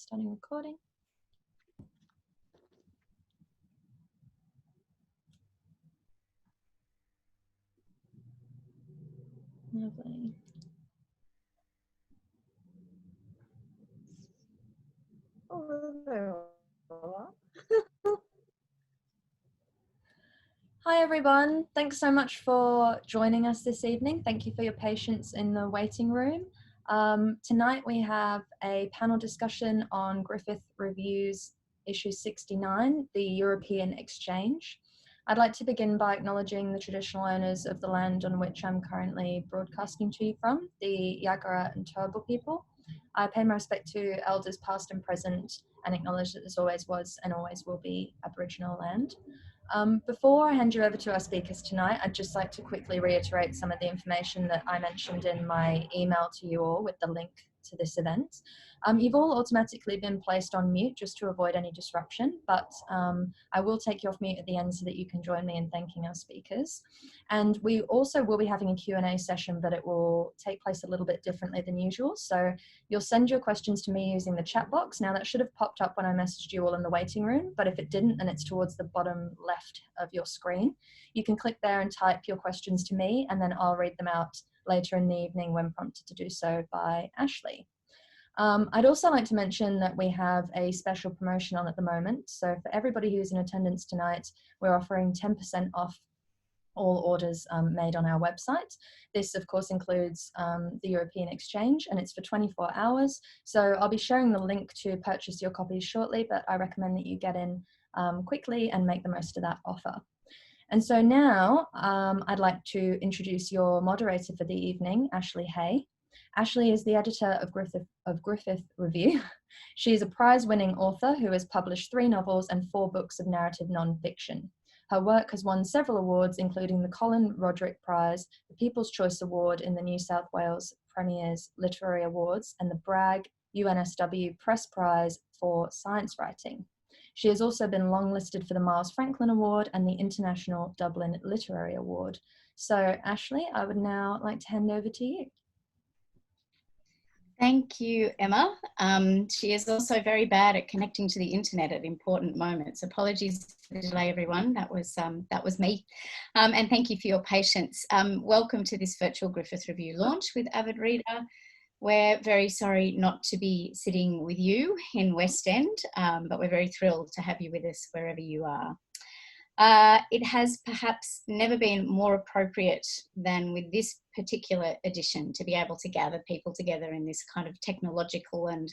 Starting recording. Lovely. Hi everyone, thanks so much for joining us this evening. Thank you for your patience in the waiting room. Tonight we have a panel discussion on Griffith Review's issue 69, the European Exchange. I'd like to begin by acknowledging the traditional owners of the land on which I'm currently broadcasting to you from, the Yagara and Turrbal people. I pay my respect to elders past and present and acknowledge that this always was and always will be Aboriginal land. Before I hand you over to our speakers tonight, I'd just like to quickly reiterate some of the information that I mentioned in my email to you all with the link to this event. You've all automatically been placed on mute just to avoid any disruption, but I will take you off mute at the end so that you can join me in thanking our speakers. And we also will be having a Q&A session, but it will take place a little bit differently than usual. So you'll send your questions to me using the chat box. Now that should have popped up when I messaged you all in the waiting room, but if it didn't and it's towards the bottom left of your screen, you can click there and type your questions to me, and then I'll read them out later in the evening when prompted to do so by Ashley. I'd also like to mention that we have a special promotion on at the moment. So for everybody who's in attendance tonight, we're offering 10% off all orders made on our website. This of course includes the European Exchange, and it's for 24 hours. So I'll be sharing the link to purchase your copies shortly, but I recommend that you get in quickly and make the most of that offer. And so now I'd like to introduce your moderator for the evening, Ashley Hay. Ashley is the editor of Griffith Review. She is a prize-winning author who has published 3 novels and 4 books of narrative non-fiction. Her work has won several awards, including the Colin Roderick Prize, the People's Choice Award in the New South Wales Premier's Literary Awards, and the Bragg UNSW Press Prize for Science Writing. She has also been longlisted for the Miles Franklin Award and the International Dublin Literary Award. So Ashley, I would now like to hand over to you. Thank you, Emma. She is also very bad at connecting to the internet at important moments. Apologies for the delay, everyone. That was me. And thank you for your patience. Welcome to this virtual Griffith Review launch with Avid Reader. We're very sorry not to be sitting with you in West End, but we're very thrilled to have you with us wherever you are. It has perhaps never been more appropriate than with this particular edition to be able to gather people together in this kind of technological and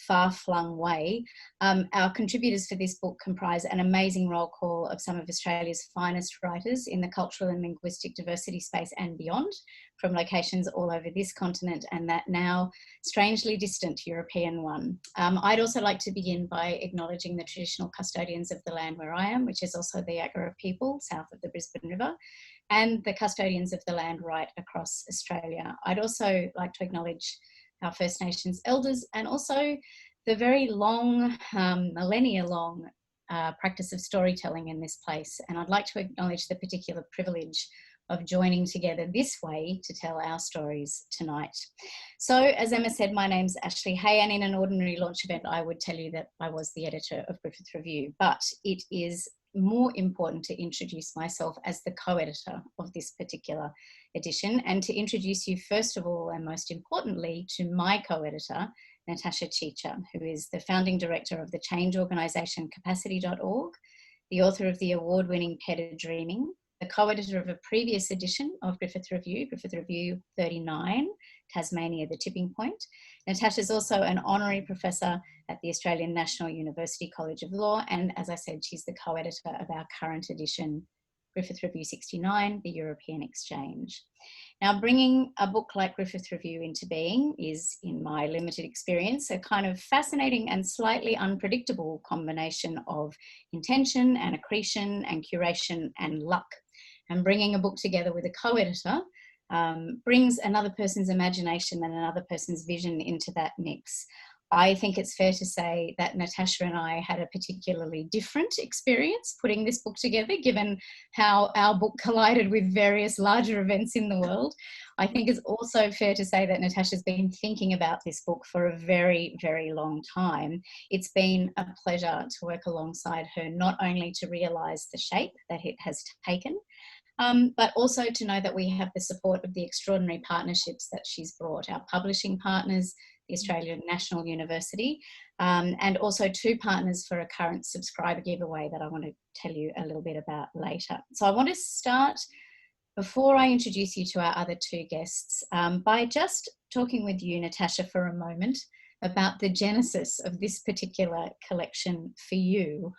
far-flung way. Our contributors for this book comprise an amazing roll call of some of Australia's finest writers in the cultural and linguistic diversity space and beyond, from locations all over this continent and that now strangely distant European one. I'd also like to begin by acknowledging the traditional custodians of the land where I am, which is also the Yagara people south of the Brisbane River, and the custodians of the land right across Australia. I'd also like to acknowledge our First Nations elders and also the very long, millennia-long practice of storytelling in this place. And I'd like to acknowledge the particular privilege of joining together this way to tell our stories tonight. So, as Emma said, my name's Ashley Hay, and in an ordinary launch event, I would tell you that I was the editor of Griffith Review, but it is more important to introduce myself as the co-editor of this particular edition, and to introduce you first of all and most importantly to my co-editor, Natasha Cica, who is the founding director of the change organisation capacity.org, the author of the award-winning Peta Dreaming, the co-editor of a previous edition of Griffith Review 39, Tasmania, the Tipping Point. Natasha is also an honorary professor at the Australian National University College of Law, and as I said, she's the co-editor of our current edition, Griffith Review 69, the European Exchange. Now, bringing a book like Griffith Review into being is, in my limited experience, a kind of fascinating and slightly unpredictable combination of intention and accretion and curation and luck. And bringing a book together with a co-editor brings another person's imagination and another person's vision into that mix. I think it's fair to say that Natasha and I had a particularly different experience putting this book together, given how our book collided with various larger events in the world. I think it's also fair to say that Natasha's been thinking about this book for a very, very long time. It's been a pleasure to work alongside her, not only to realise the shape that it has taken, but also to know that we have the support of the extraordinary partnerships that she's brought, our publishing partners, the Australian National University, and also 2 partners for a current subscriber giveaway that I want to tell you a little bit about later. So I want to start, before I introduce you to our other 2 guests, by just talking with you, Natasha, for a moment about the genesis of this particular collection for you.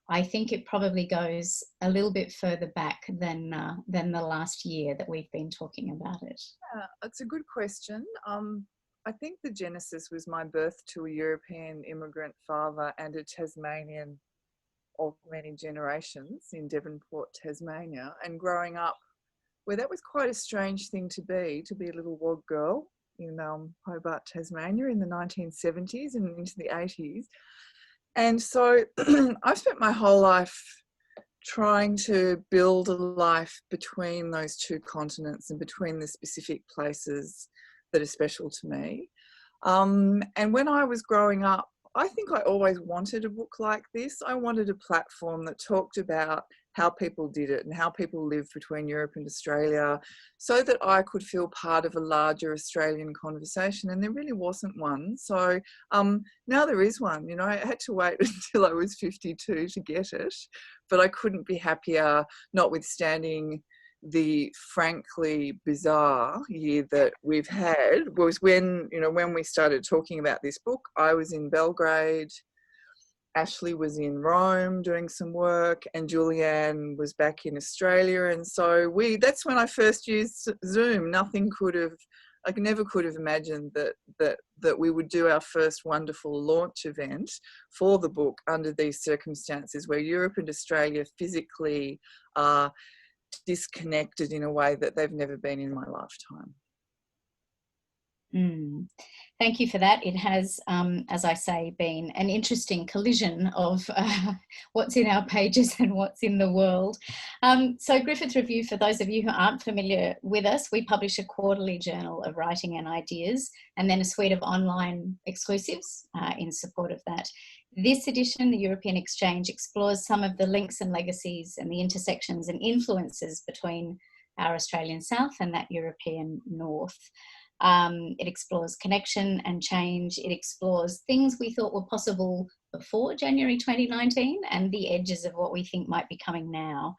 I think it probably goes a little bit further back than the last year that we've been talking about it. Yeah, it's a good question. I think the genesis was my birth to a European immigrant father and a Tasmanian of many generations in Devonport, Tasmania, and growing up where that was quite a strange thing to be a little wog girl in Hobart, Tasmania in the 1970s and into the 80s. And so I've spent my whole life trying to build a life between those 2 continents and between the specific places that are special to me. And when I was growing up, I think I always wanted a book like this. I wanted a platform that talked about how people did it and how people lived between Europe and Australia, so that I could feel part of a larger Australian conversation, and there really wasn't one. So now there is one. You know, I had to wait until I was 52 to get it, but I couldn't be happier, notwithstanding the frankly bizarre year that we've had. Was when we started talking about this book, I was in Belgrade, Ashley was in Rome doing some work, and Julianne was back in Australia. And so that's when I first used Zoom. I never could have imagined that we would do our first wonderful launch event for the book under these circumstances where Europe and Australia physically are disconnected in a way that they've never been in my lifetime. Thank you for that. It has, as I say, been an interesting collision of what's in our pages and what's in the world. So Griffith Review, for those of you who aren't familiar with us, we publish a quarterly journal of writing and ideas, and then a suite of online exclusives in support of that. This edition, the European Exchange, explores some of the links and legacies and the intersections and influences between our Australian South and that European North. It explores connection and change. It explores things we thought were possible before January 2019 and the edges of what we think might be coming now.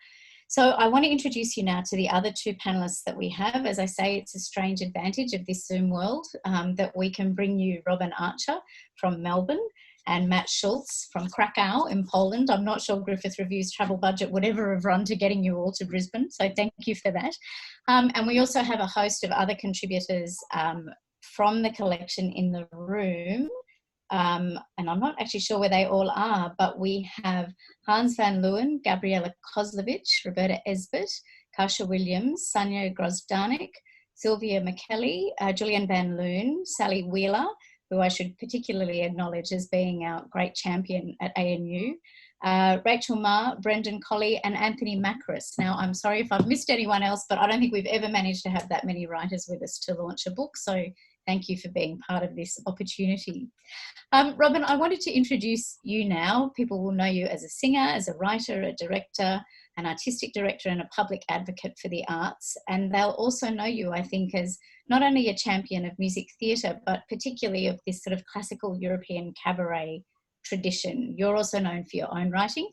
So I want to introduce you now to the other 2 panellists that we have. As I say, it's a strange advantage of this Zoom world that we can bring you Robin Archer from Melbourne and Matt Schultz from Krakow in Poland. I'm not sure Griffith Review's travel budget would ever have run to getting you all to Brisbane, so thank you for that. And we also have a host of other contributors from the collection in the room, and I'm not actually sure where they all are, but we have Hans van Leeuwen, Gabriella Kozlovich, Roberta Esbert, Kasia Williams, Sanja Grozdanik, Sylvia McKelly, Julian Van Loon, Sally Wheeler, who I should particularly acknowledge as being our great champion at ANU, Rachel Ma, Brendan Colley, and Anthony Macris. Now, I'm sorry if I've missed anyone else, but I don't think we've ever managed to have that many writers with us to launch a book, so thank you for being part of this opportunity. Robin, I wanted to introduce you now. People will know you as a singer, as a writer, a director, an artistic director, and a public advocate for the arts. And they'll also know you, I think, as not only a champion of music theatre, but particularly of this sort of classical European cabaret tradition. You're also known for your own writing,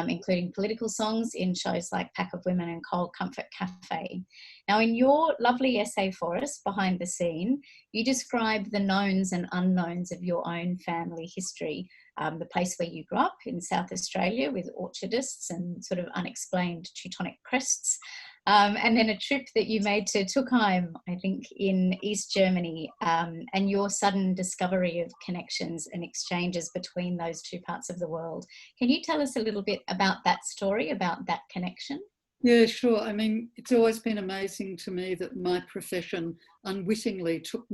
including political songs in shows like Pack of Women and Cold Comfort Cafe. Now, in your lovely essay for us, Behind the Scene, you describe the knowns and unknowns of your own family history, the place where you grew up in South Australia with orchardists and sort of unexplained Teutonic crests, and then a trip that you made to Tuckheim, I think, in East Germany, and your sudden discovery of connections and exchanges between those 2 parts of the world. Can you tell us a little bit about that story, about that connection? Yeah, sure. I mean, it's always been amazing to me that my profession unwittingly took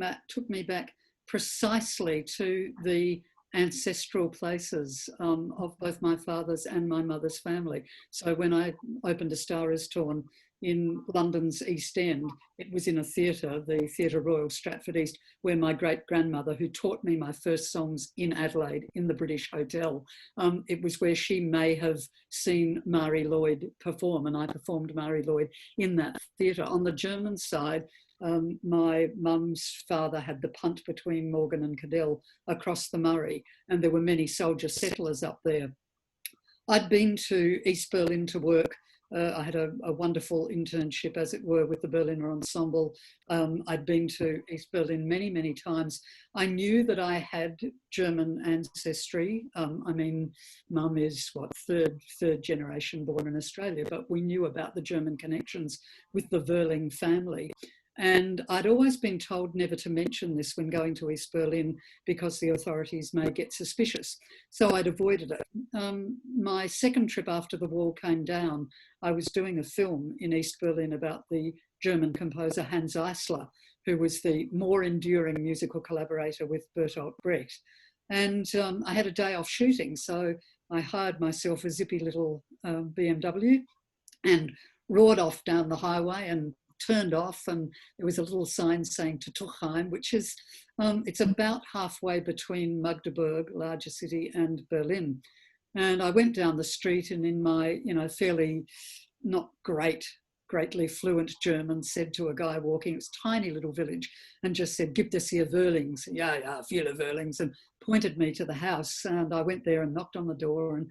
me back precisely to the ancestral places of both my father's and my mother's family. So when I opened A Star Is Torn in London's East End, it was in a theatre, the Theatre Royal Stratford East, where my great-grandmother, who taught me my first songs in Adelaide in the British Hotel, it was where she may have seen Marie Lloyd perform, and I performed Marie Lloyd in that theatre. On the German side, my mum's father had the punt between Morgan and Cadell across the Murray, and there were many soldier settlers up there. I'd been to East Berlin to work. I had a wonderful internship, as it were, with the Berliner Ensemble. I'd been to East Berlin many, many times. I knew that I had German ancestry. I mean, Mum is, third generation born in Australia, but we knew about the German connections with the Verling family. And I'd always been told never to mention this when going to East Berlin because the authorities may get suspicious. So I'd avoided it. My second trip after the wall came down, I was doing a film in East Berlin about the German composer Hans Eisler, who was the more enduring musical collaborator with Bertolt Brecht. And I had a day off shooting, so I hired myself a zippy little BMW and roared off down the highway and turned off, and there was a little sign saying to Tuchheim, which is, it's about halfway between Magdeburg, larger city, and Berlin. And I went down the street and in my, fairly not greatly fluent German, said to a guy walking, it's a tiny little village, and just said, "Gibt es hier Verlings?" Yeah, viele Verlings, and pointed me to the house. And I went there and knocked on the door and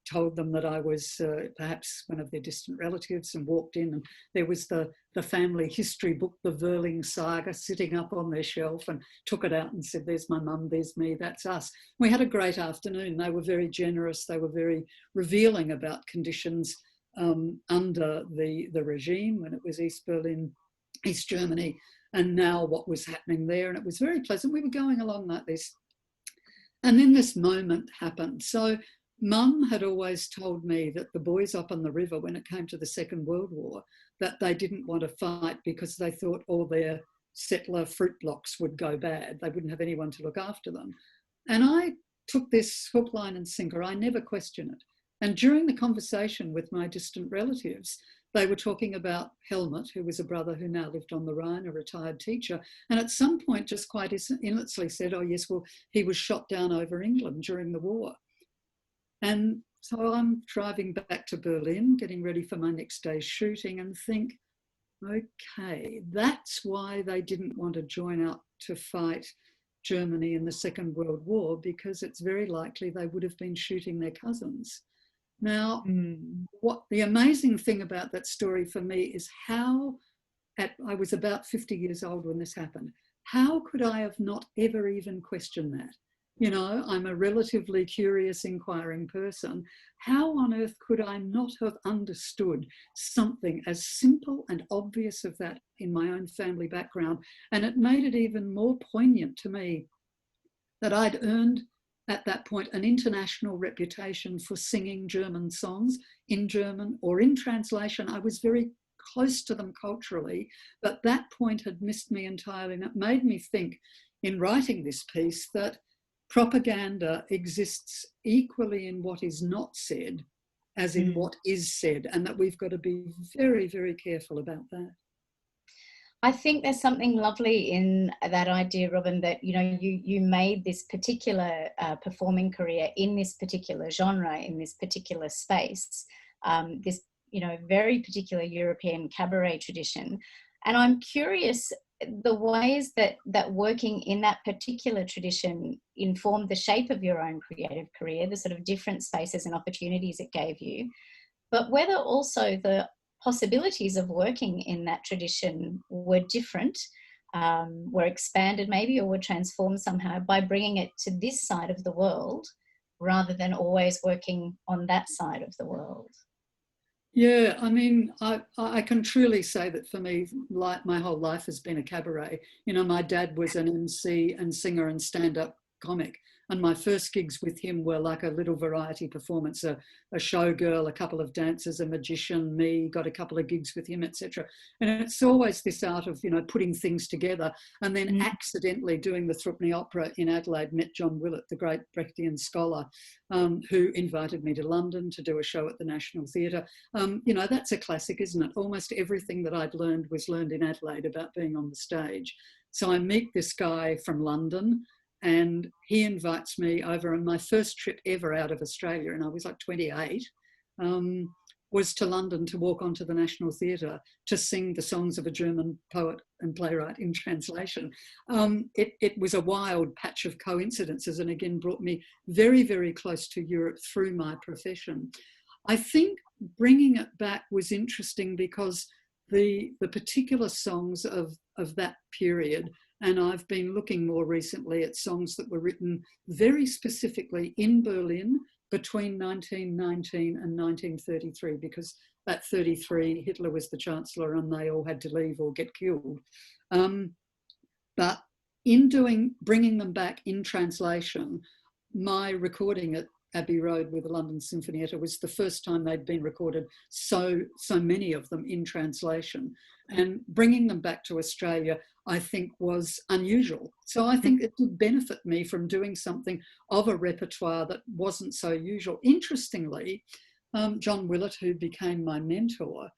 told them that I was perhaps one of their distant relatives, and walked in, and there was the family history book, the Verling Saga, sitting up on their shelf, and took it out and said, "There's my mum, there's me, that's us." We had a great afternoon. They were very generous. They were very revealing about conditions under the regime when it was East Berlin, East Germany, and now what was happening there. And it was very pleasant. We were going along like this. And then this moment happened. So Mum had always told me that the boys up on the river, when it came to the Second World War, that they didn't want to fight because they thought all their settler fruit blocks would go bad. They wouldn't have anyone to look after them. And I took this hook, line and sinker. I never question it. And during the conversation with my distant relatives, they were talking about Helmut, who was a brother who now lived on the Rhine, a retired teacher. And at some point just quite innocently said, "Oh yes, well, he was shot down over England during the war." And so I'm driving back to Berlin, getting ready for my next day's shooting, and think, okay, that's why they didn't want to join up to fight Germany in the Second World War, because it's very likely they would have been shooting their cousins. Now, what the amazing thing about that story for me is how, I was about 50 years old when this happened, how could I have not ever even questioned that? I'm a relatively curious, inquiring person. How on earth could I not have understood something as simple and obvious of that in my own family background? And it made it even more poignant to me that I'd earned at that point an international reputation for singing German songs in German or in translation. I was very close to them culturally, but that point had missed me entirely. And it made me think in writing this piece that propaganda exists equally in what is not said as in what is said, and that we've got to be very, very careful about that. I think there's something lovely in that idea, Robin, that you made this particular performing career in this particular genre, in this particular space, this very particular European cabaret tradition. And I'm curious the ways that working in that particular tradition informed the shape of your own creative career, the sort of different spaces and opportunities it gave you, but whether also the possibilities of working in that tradition were different, were expanded maybe, or were transformed somehow by bringing it to this side of the world rather than always working on that side of the world. Yeah, I mean, I can truly say that for me, like my whole life has been a cabaret. My dad was an MC and singer and stand-up comic. And my first gigs with him were like a little variety performance, a showgirl, a couple of dancers, a magician, me, got a couple of gigs with him, etc. And it's always this art of, you know, putting things together. And then accidentally doing the Thrupney Opera in Adelaide, met John Willett, the great Brechtian scholar, who invited me to London to do a show at the National Theatre. You know, that's a classic, isn't it? Almost everything that I'd learned was learned in Adelaide about being on the stage. So I meet this guy from London, and he invites me over on my first trip ever out of Australia, and I was like 28, was to London to walk onto the National Theatre to sing the songs of a German poet and playwright in translation. It was a wild patch of coincidences, and again brought me very, very close to Europe through my profession. I think bringing it back was interesting because the particular songs of that period, and I've been looking more recently at songs that were written very specifically in Berlin between 1919 and 1933, because at 33 Hitler was the Chancellor and they all had to leave or get killed. But in bringing them back in translation, my recording at Abbey Road with the London Sinfonietta was the first time they'd been recorded, so many of them in translation. And bringing them back to Australia, I think, was unusual. So I think it did benefit me from doing something of a repertoire that wasn't so usual. Interestingly, John Willett, who became my mentor,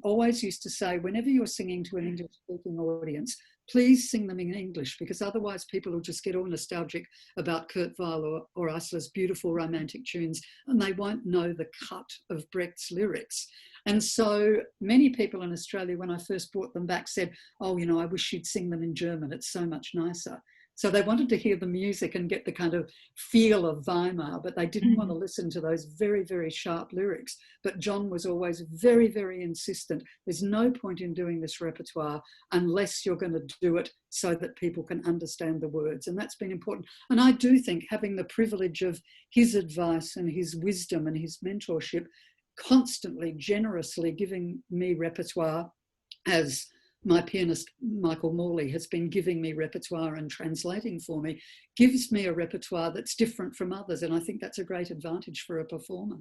always used to say, whenever you're singing to an English-speaking audience, please sing them in English, because otherwise people will just get all nostalgic about Kurt Weill or Isler's beautiful romantic tunes, and they won't know the cut of Brecht's lyrics. And so many people in Australia, when I first brought them back, said, oh, you know, I wish you'd sing them in German. It's so much nicer. So they wanted to hear the music and get the kind of feel of Weimar, but they didn't want to listen to those very, very sharp lyrics. But John was always very, very insistent. There's no point in doing this repertoire unless you're going to do it so that people can understand the words. And that's been important. And I do think having the privilege of his advice and his wisdom and his mentorship, constantly, generously giving me repertoire, as my pianist Michael Morley has been giving me repertoire and translating for me, gives me a repertoire that's different from others. And I think that's a great advantage for a performer.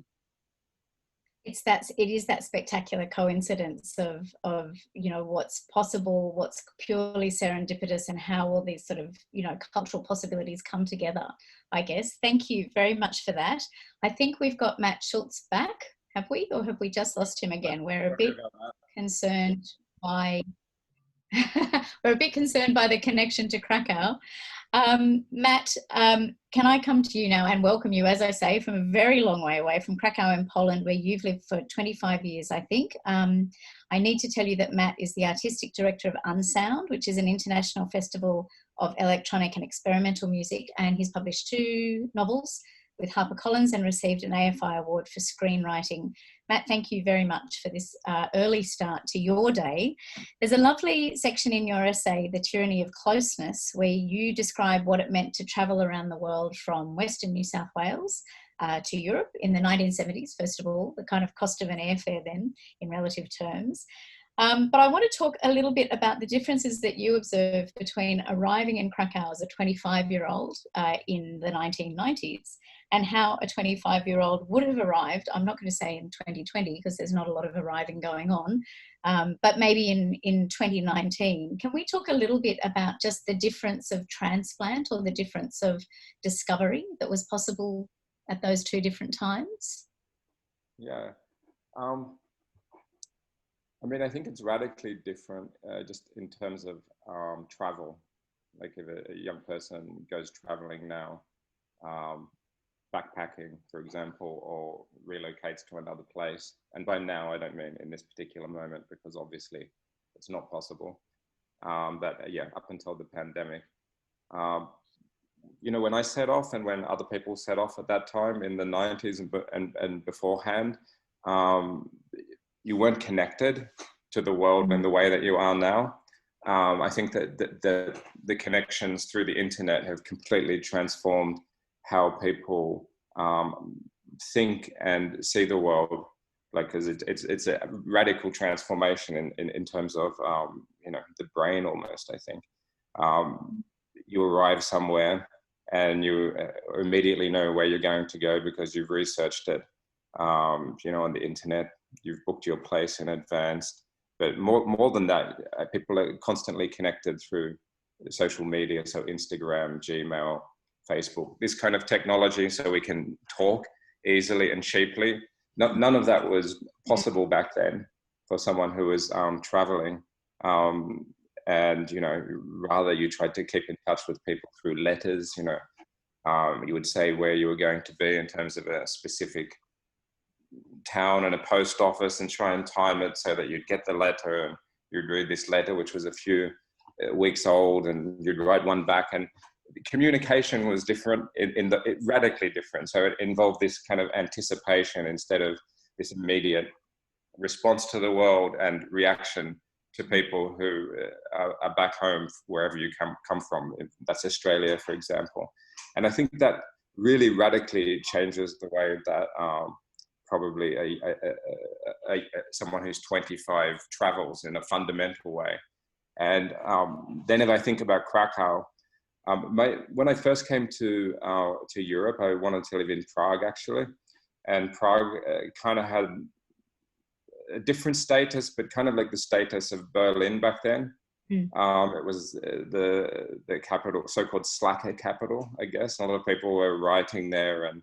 It is that spectacular coincidence of you know, what's possible, what's purely serendipitous, and how all these sort of, you know, cultural possibilities come together, I guess. Thank you very much for that. I think we've got Matt Schultz back, have we? Or have we just lost him again? We're a bit concerned by we're a bit concerned by the connection to Krakow. Matt, can I come to you now and welcome you, as I say, from a very long way away from Krakow in Poland, where you've lived for 25 years, I think. I need to tell you that Matt is the artistic director of Unsound, which is an international festival of electronic and experimental music, and he's published 2 novels with HarperCollins and received an AFI award for screenwriting. Matt, thank you very much for this early start to your day. There's a lovely section in your essay, The Tyranny of Closeness, where you describe what it meant to travel around the world from Western New South Wales to Europe in the 1970s, first of all, the kind of cost of an airfare then in relative terms. But I want to talk a little bit about the differences that you observed between arriving in Krakow as a 25-year-old in the 1990s and how a 25-year-old would have arrived, I'm not going to say in 2020 because there's not a lot of arriving going on, but maybe in 2019. Can we talk a little bit about just the difference of transplant or the difference of discovery that was possible at those 2 different times? Yeah. I mean, I think it's radically different just in terms of travel. Like if a young person goes traveling now, backpacking, for example, or relocates to another place. And by now, I don't mean in this particular moment, because obviously it's not possible. But yeah, up until the pandemic, you know, when I set off and when other people set off at that time in the 90s and beforehand, you weren't connected to the world in the way that you are now. I think that the connections through the internet have completely transformed how people think and see the world. Like, because it's a radical transformation in terms of you know, the brain almost. I think you arrive somewhere and you immediately know where you're going to go because you've researched it, you know, on the internet. You've booked your place in advance. But more than that, people are constantly connected through social media, so Instagram, Gmail, Facebook, this kind of technology, so we can talk easily and cheaply. None of that was possible back then for someone who was traveling. And, you know, rather you tried to keep in touch with people through letters, you know. You would say where you were going to be in terms of a specific town and a post office and try and time it so that you'd get the letter and you'd read this letter, which was a few weeks old, and you'd write one back. And communication was different, radically different. So it involved this kind of anticipation instead of this immediate response to the world and reaction to people who are back home, wherever you come from. That's Australia, for example. And I think that really radically changes the way that probably someone who's 25 travels in a fundamental way. And then if I think about Krakow, when I first came to Europe, I wanted to live in Prague, actually. And Prague kind of had a different status, but kind of like the status of Berlin back then. It was the capital, so-called slacker capital, I guess. A lot of people were writing there and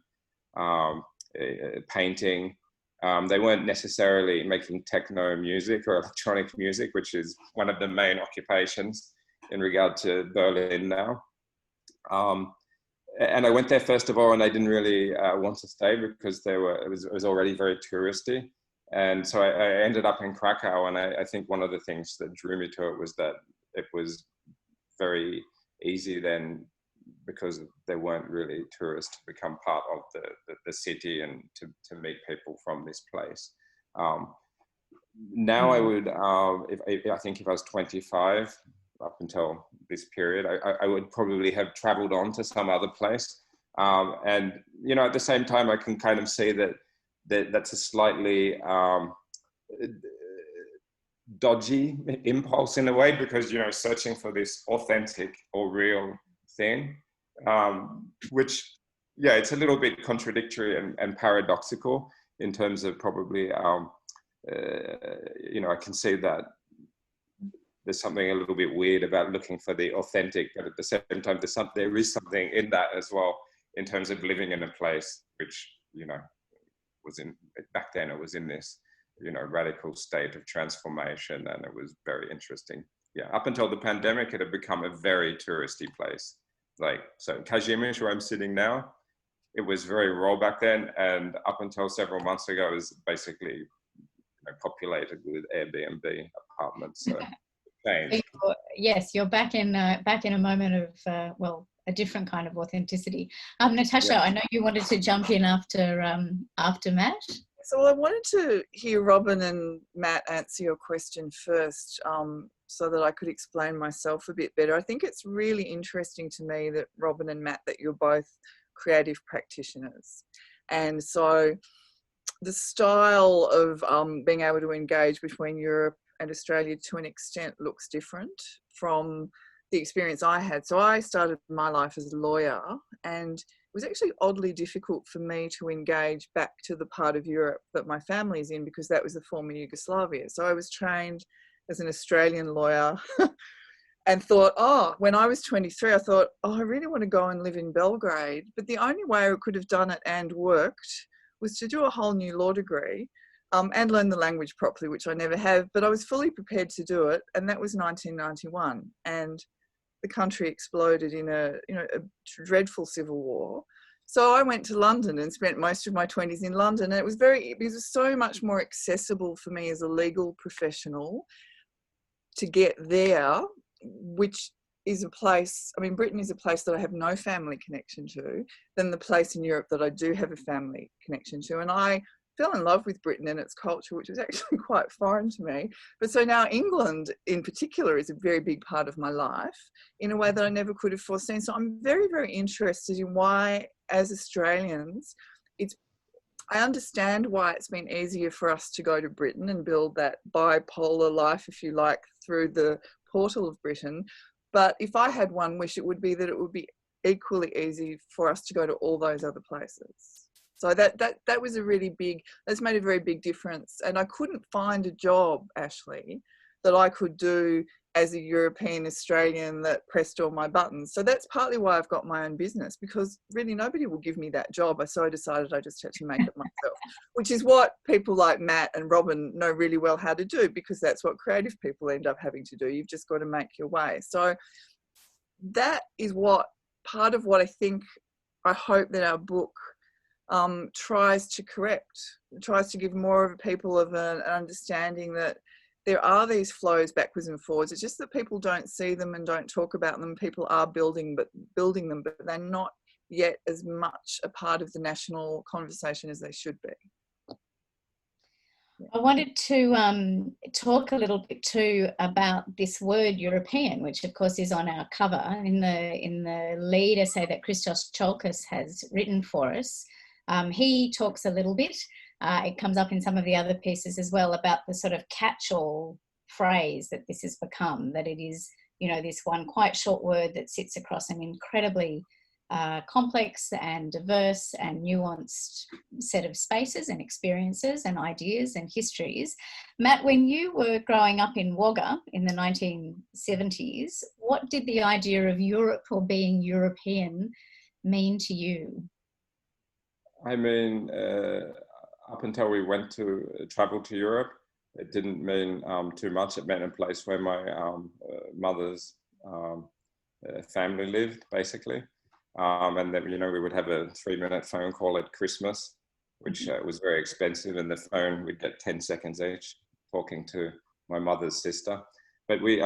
painting. They weren't necessarily making techno music or electronic music, which is one of the main occupations in regard to Berlin now. And I went there first of all, and I didn't really want to stay because it was already very touristy. And so I ended up in Krakow, and I think one of the things that drew me to it was that it was very easy then, because there weren't really tourists, to become part of the city and to meet people from this place. Now I would, I think if I was 25, up until this period, I would probably have traveled on to some other place. And, you know, at the same time, I can kind of see that's a slightly dodgy impulse in a way, because, you know, searching for this authentic or real thing, which, yeah, it's a little bit contradictory and paradoxical in terms of probably, you know, I can see that there's something a little bit weird about looking for the authentic, but at the same time, there is something in that as well, in terms of living in a place which, you know, back then it was in this, you know, radical state of transformation, and it was very interesting. Yeah, up until the pandemic, it had become a very touristy place. Like, so Kazimierz, where I'm sitting now, it was very raw back then, and up until several months ago, it was basically, you know, populated with Airbnb apartments. So yes, you're back in a moment of a different kind of authenticity. Natasha, yeah. I know you wanted to jump in after Matt. So I wanted to hear Robin and Matt answer your question first, so that I could explain myself a bit better. I think it's really interesting to me that Robin and Matt, that you're both creative practitioners. And so the style of being able to engage between Europe and Australia to an extent looks different from the experience I had. So I started my life as a lawyer, and it was actually oddly difficult for me to engage back to the part of Europe that my family's in, because that was the former Yugoslavia. So I was trained as an Australian lawyer and thought, when I was 23, I thought, I really want to go and live in Belgrade. But the only way I could have done it and worked was to do a whole new law degree. And learn the language properly, which I never have, but I was fully prepared to do it. And that was 1991. And the country exploded in a dreadful civil war. So I went to London and spent most of my 20s in London. And it was so much more accessible for me as a legal professional to get there, which is a place, Britain is a place that I have no family connection to, than the place in Europe that I do have a family connection to. And I fell in love with Britain and its culture, which was actually quite foreign to me. But so now England in particular is a very big part of my life in a way that I never could have foreseen. So I'm very, very interested in why, as Australians, I understand why it's been easier for us to go to Britain and build that bipolar life, if you like, through the portal of Britain. But if I had one wish, it would be that it would be equally easy for us to go to all those other places. So that was a really big, that's made a very big difference. And I couldn't find a job, Ashley, that I could do as a European Australian that pressed all my buttons. So that's partly why I've got my own business, because really nobody will give me that job. So I decided I just had to make it myself, which is what people like Matt and Robin know really well how to do, because that's what creative people end up having to do. You've just got to make your way. So that is what part of what I hope that our book tries to correct, tries to give more of people of an understanding that there are these flows backwards and forwards. It's just that people don't see them and don't talk about them. People are building them, but they're not yet as much a part of the national conversation as they should be. I wanted to talk a little bit too about this word European, which of course is on our cover in the lead essay that Christos Cholkas has written for us. He talks a little bit. It comes up in some of the other pieces as well about the sort of catch-all phrase that this has become, that it is, you know, this one quite short word that sits across an incredibly complex and diverse and nuanced set of spaces and experiences and ideas and histories. Matt, when you were growing up in Wagga in the 1970s, what did the idea of Europe or being European mean to you? I mean, up until we went to travel to Europe, it didn't mean too much. It meant a place where my mother's family lived, basically. And then, you know, we would have a 3-minute phone call at Christmas, which was very expensive. And the phone, we'd get 10 seconds each talking to my mother's sister. But we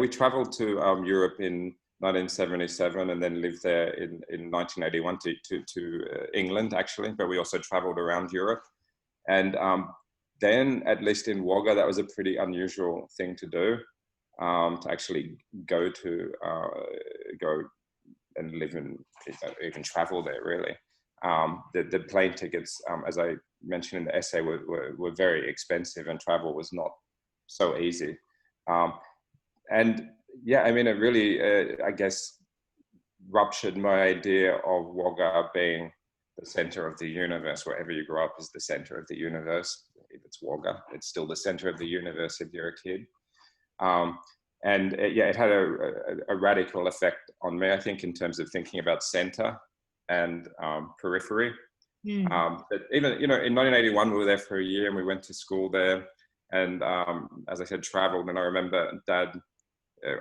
traveled to Europe in 1977 and then lived there in 1981 to England, actually. But we also traveled around Europe. And then, at least in Wagga, that was a pretty unusual thing to do, to actually go and live and even travel there, really. The plane tickets, as I mentioned in the essay, were very expensive, and travel was not so easy. And yeah, I mean, it really, I guess, ruptured my idea of Wagga being the center of the universe. Wherever you grow up is the center of the universe. If it's Wagga, it's still the center of the universe if you're a kid. And it had a radical effect on me, I think, in terms of thinking about center and periphery. But even, you know, in 1981, we were there for a year and we went to school there. And as I said, traveled. And I remember Dad,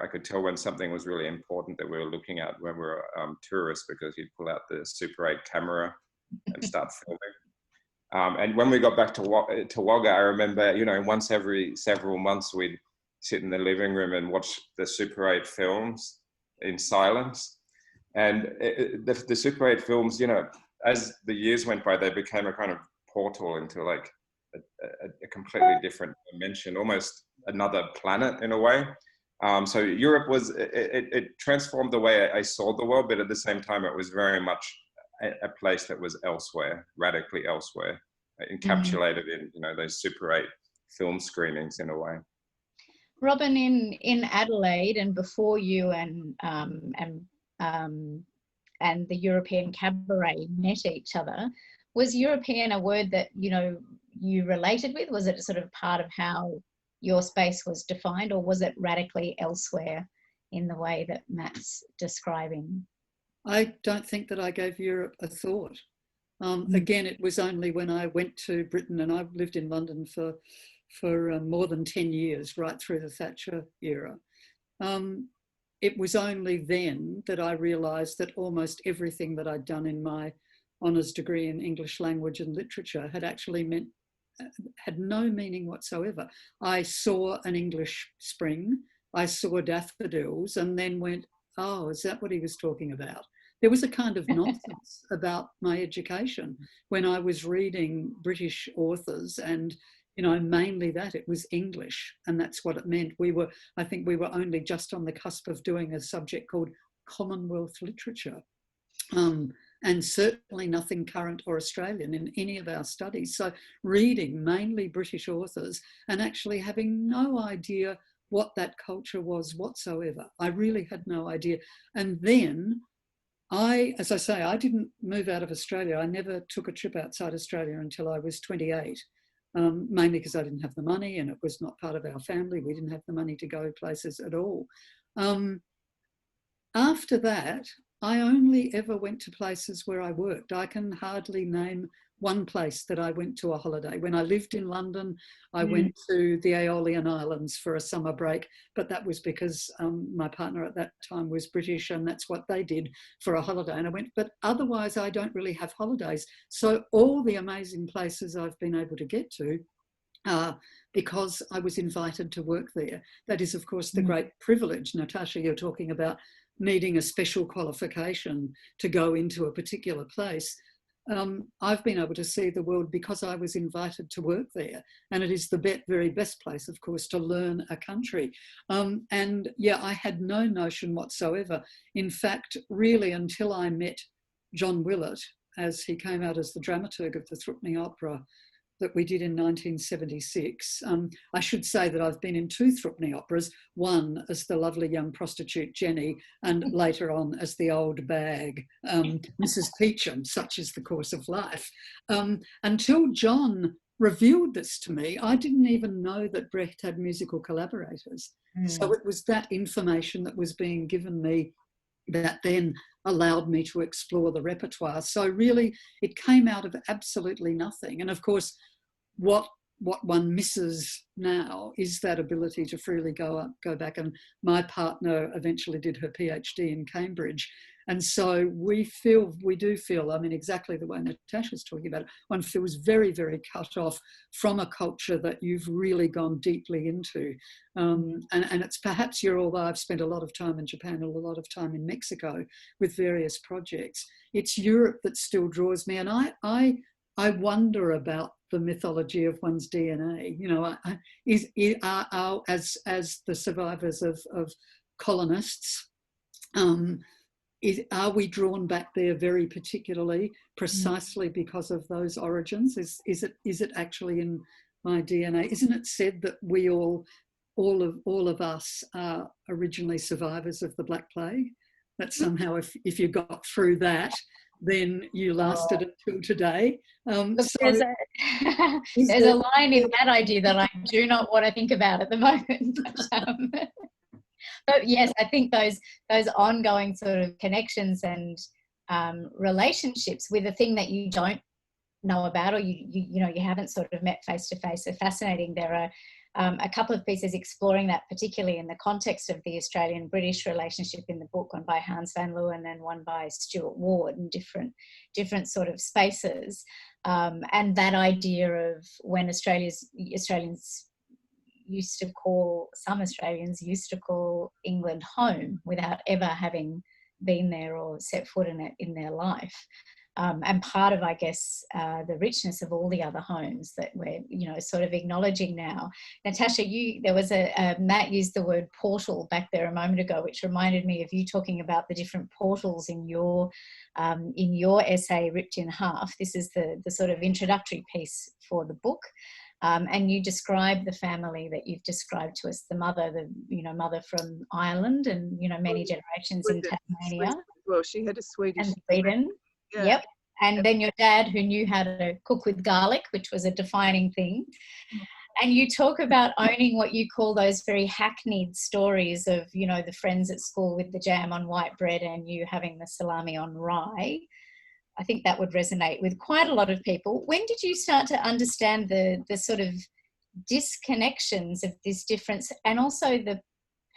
I could tell when something was really important that we were looking at when we were tourists, because he'd pull out the Super 8 camera and start filming. And when we got back to Wagga, I remember, you know, once every several months, we'd sit in the living room and watch the Super 8 films in silence. And the Super 8 films, you know, as the years went by, they became a kind of portal into like a completely different dimension, almost another planet in a way. So Europe it transformed the way I saw the world, but at the same time, it was very much a place that was elsewhere, radically elsewhere, encapsulated in, you know, those Super 8 film screenings in a way. Robin, in Adelaide and before you and the European Cabaret met each other, was European a word that, you know, you related with? Was it sort of part of how your space was defined, or was it radically elsewhere in the way that Matt's describing? I don't think that I gave Europe a thought. Again, it was only when I went to Britain, and I've lived in London for more than 10 years, right through the Thatcher era. It was only then that I realised that almost everything that I'd done in my honours degree in English language and literature had no meaning whatsoever. I saw an English spring, I saw daffodils, and then went, oh, is that what he was talking about? There was a kind of nonsense about my education when I was reading British authors, and, you know, mainly that it was English, and that's what it meant. I think we were only just on the cusp of doing a subject called Commonwealth literature. And certainly nothing current or Australian in any of our studies. So reading mainly British authors and actually having no idea what that culture was whatsoever. I really had no idea. And then as I say, I didn't move out of Australia. I never took a trip outside Australia until I was 28, mainly because I didn't have the money and it was not part of our family. We didn't have the money to go places at all. After that, I only ever went to places where I worked. I can hardly name one place that I went to a holiday. When I lived in London, I went to the Aeolian Islands for a summer break, but that was because my partner at that time was British and that's what they did for a holiday. And I went, but otherwise I don't really have holidays. So all the amazing places I've been able to get to because I was invited to work there. That is, of course, the great privilege. Natasha, you're talking about needing a special qualification to go into a particular place. I've been able to see the world because I was invited to work there. And it is the very best place, of course, to learn a country. And yeah, I had no notion whatsoever. In fact, really until I met John Willett, as he came out as the dramaturg of the Thrupney Opera that we did in 1976. I should say that I've been in 2 Thrupney operas, one as the lovely young prostitute Jenny, and later on as the old bag, Mrs. Peacham, such is the course of life. Until John revealed this to me, I didn't even know that Brecht had musical collaborators. So it was that information that was being given me that then allowed me to explore the repertoire. So really, it came out of absolutely nothing. And of course, what one misses now is that ability to freely go back. And my partner eventually did her PhD in Cambridge. And so we do feel, I mean, exactly the way Natasha's talking about it, one feels very, very cut off from a culture that you've really gone deeply into. And it's perhaps although I've spent a lot of time in Japan and a lot of time in Mexico with various projects, it's Europe that still draws me. And I wonder about the mythology of one's DNA. You know, as the survivors of colonists, are we drawn back there very particularly, precisely because of those origins? Is it actually in my DNA? Isn't it said that we all of us are originally survivors of the Black Plague? That somehow, if you got through that, then you lasted until today. There's a line in that idea that I do not want to think about at the moment. But yes, I think those ongoing sort of connections and relationships with a thing that you don't know about, or you haven't sort of met face to face, are fascinating. There are a couple of pieces exploring that, particularly in the context of the Australian-British relationship in the book, one by Hans van Leeuwen and one by Stuart Ward, in different sort of spaces. And that idea of when Australians used to call England home without ever having been there or set foot in it in their life. And part of, I guess, the richness of all the other homes that we're, sort of acknowledging now. Natasha, there was Matt used the word portal back there a moment ago, which reminded me of you talking about the different portals in your essay, Ripped in Half. This is the sort of introductory piece for the book. And you describe the family that you've described to us, the mother, mother from Ireland and, many generations in Tasmania. Well, she had a Swedish. And Sweden. Yeah. Yep. And then your dad, who knew how to cook with garlic, which was a defining thing. And you talk about owning what you call those very hackneyed stories of, the friends at school with the jam on white bread and you having the salami on rye. I think that would resonate with quite a lot of people. When did you start to understand the sort of disconnections of this difference and also the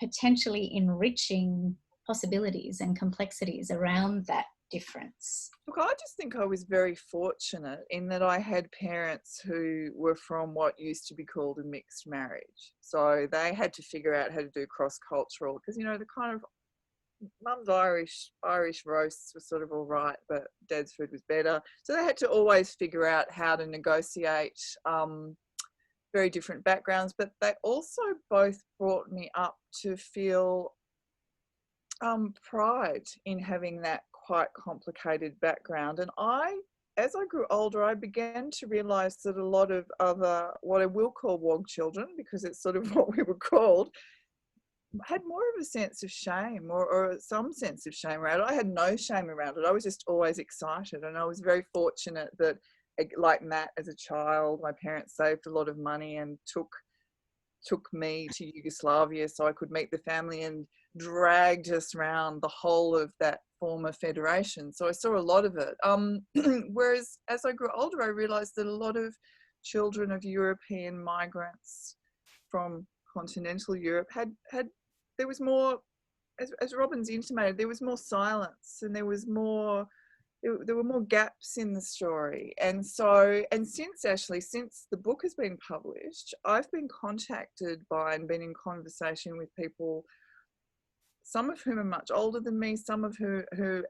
potentially enriching possibilities and complexities around that difference? Look, I just think I was very fortunate in that I had parents who were from what used to be called a mixed marriage. So they had to figure out how to do cross-cultural, because, the kind of Mum's Irish roasts were sort of all right, but Dad's food was better. So they had to always figure out how to negotiate very different backgrounds, but they also both brought me up to feel pride in having that quite complicated background. And as I grew older, I began to realise that a lot of other, what I will call WOG children, because it's sort of what we were called, had more of a sense of shame, or some sense of shame around it. I had no shame around it. I was just always excited, and I was very fortunate that, like Matt, as a child, my parents saved a lot of money and took me to Yugoslavia so I could meet the family, and dragged us around the whole of that former federation. So I saw a lot of it. Whereas as I grew older, I realised that a lot of children of European migrants from continental Europe had there was more, as Robin's intimated, there was more silence, and there were more gaps in the story. And so, and since the book has been published, I've been contacted by and been in conversation with people, some of whom are much older than me, some of who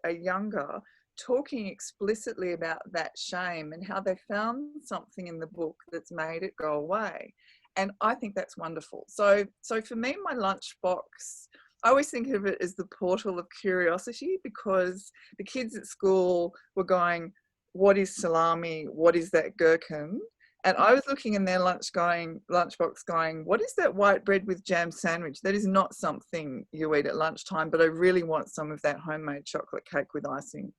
are younger, talking explicitly about that shame and how they found something in the book that's made it go away. And I think that's wonderful. So for me, my lunchbox, I always think of it as the portal of curiosity, because the kids at school were going, what is salami? What is that gherkin? And I was looking in their lunchbox going, what is that white bread with jam sandwich? That is not something you eat at lunchtime, but I really want some of that homemade chocolate cake with icing.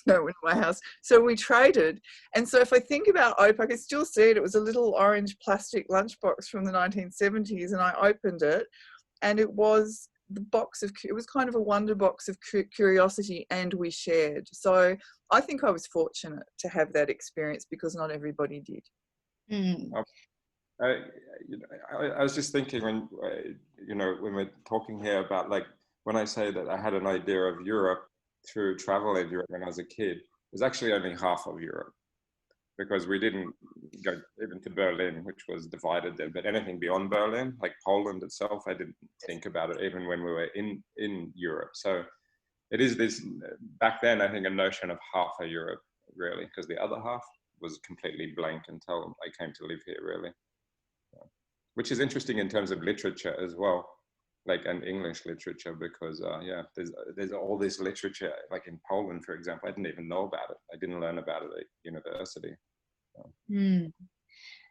No, in my house. So we traded. And so if I think about Ope, I can still see it. It was a little orange plastic lunchbox from the 1970s, and I opened it, and it was it was kind of a wonder box of curiosity, and we shared. So I think I was fortunate to have that experience, because not everybody did. Mm. I was just thinking when we're talking here about, like, when I say that I had an idea of Europe through travel in Europe when I was a kid, it was actually only half of Europe, because we didn't go even to Berlin, which was divided there. But anything beyond Berlin, like Poland itself, I didn't think about it even when we were in Europe. So it is this, back then, I think, a notion of half of Europe, really, because the other half was completely blank until I came to live here, really. Which is interesting in terms of literature as well, like, and English literature, because there's all this literature, like in Poland, for example. I didn't even know about it. I didn't learn about it at university. Mm.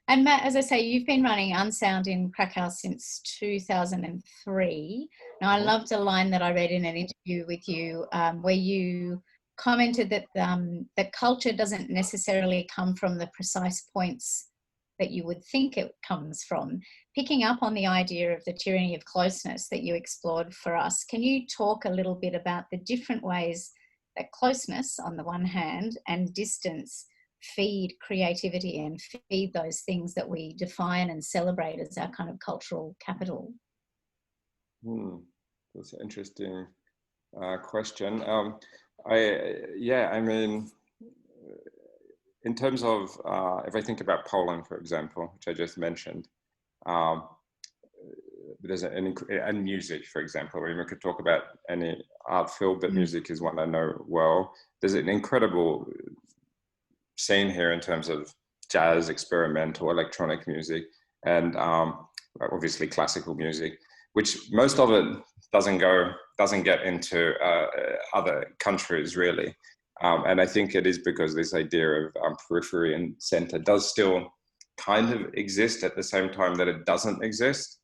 And Matt, as I say, you've been running Unsound in Krakow since 2003. Now, I loved a line that I read in an interview with you, where you commented that that culture doesn't necessarily come from the precise points that you would think it comes from. Picking up on the idea of the tyranny of closeness that you explored for us, can you talk a little bit about the different ways that closeness, on the one hand, and distance feed creativity and feed those things that we define and celebrate as our kind of cultural capital? That's an interesting question. I mean, in terms of, if I think about Poland, for example, which I just mentioned, there's and music, for example, where we could talk about any art field, but music is one I know well. There's an incredible scene here in terms of jazz, experimental, electronic music, and obviously classical music, which most of it doesn't get into other countries, really. And I think it is because this idea of periphery and center does still kind of exist at the same time that it doesn't exist.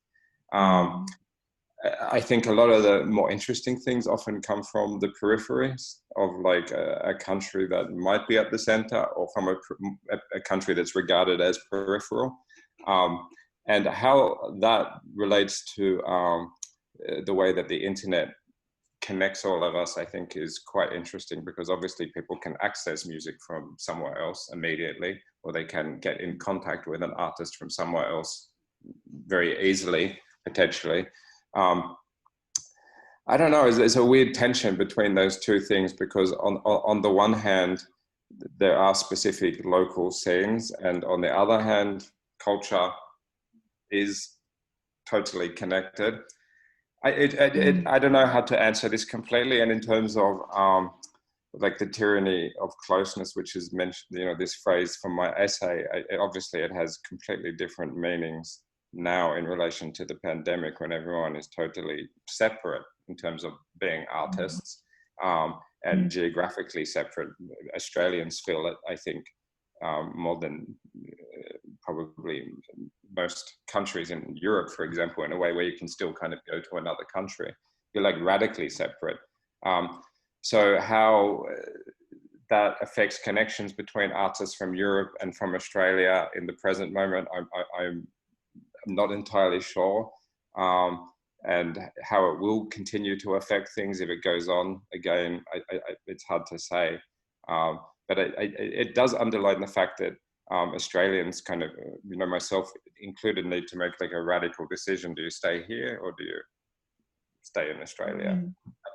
I think a lot of the more interesting things often come from the peripheries of, like, a country that might be at the center, or from a country that's regarded as peripheral. And how that relates to the way that the internet connects all of us, I think, is quite interesting, because obviously people can access music from somewhere else immediately, or they can get in contact with an artist from somewhere else very easily, potentially. I don't know, there's a weird tension between those two things, because on the one hand, there are specific local scenes, and on the other hand, culture is totally connected. I don't know how to answer this completely. And in terms of like the tyranny of closeness, which is mentioned, this phrase from my essay, obviously it has completely different meanings now in relation to the pandemic, when everyone is totally separate in terms of being artists, and geographically separate. Australians feel it, I think, more than probably most countries in Europe, for example, in a way where you can still kind of go to another country. You're like radically separate. So how that affects connections between artists from Europe and from Australia in the present moment, I'm not entirely sure. And how it will continue to affect things if it goes on, again, it's hard to say. But it does underline the fact that Australians kind of, myself included, need to make like a radical decision. Do you stay here or do you stay in Australia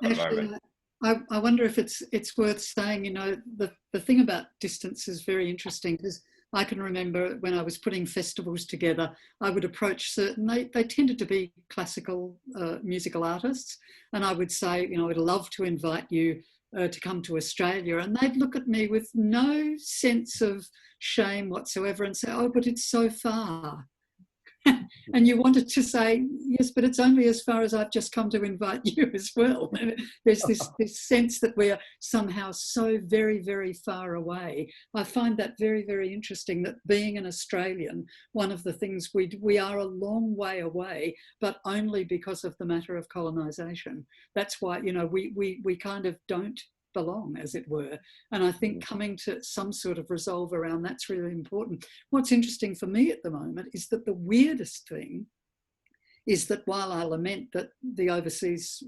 at the moment? I wonder if it's worth saying, the thing about distance is very interesting, because I can remember when I was putting festivals together, I would approach they tended to be classical musical artists, and I would say, I'd love to invite you to come to Australia, and they'd look at me with no sense of shame whatsoever and say, oh, but it's so far. And you wanted to say, yes, but it's only as far as I've just come to invite you as well. There's this sense that we're somehow so very, very far away. I find that very, very interesting, that being an Australian, one of the things we are a long way away, but only because of the matter of colonisation. That's why, we kind of don't belong, as it were. And I think coming to some sort of resolve around that's really important. What's interesting for me at the moment is that the weirdest thing is that while I lament that the overseas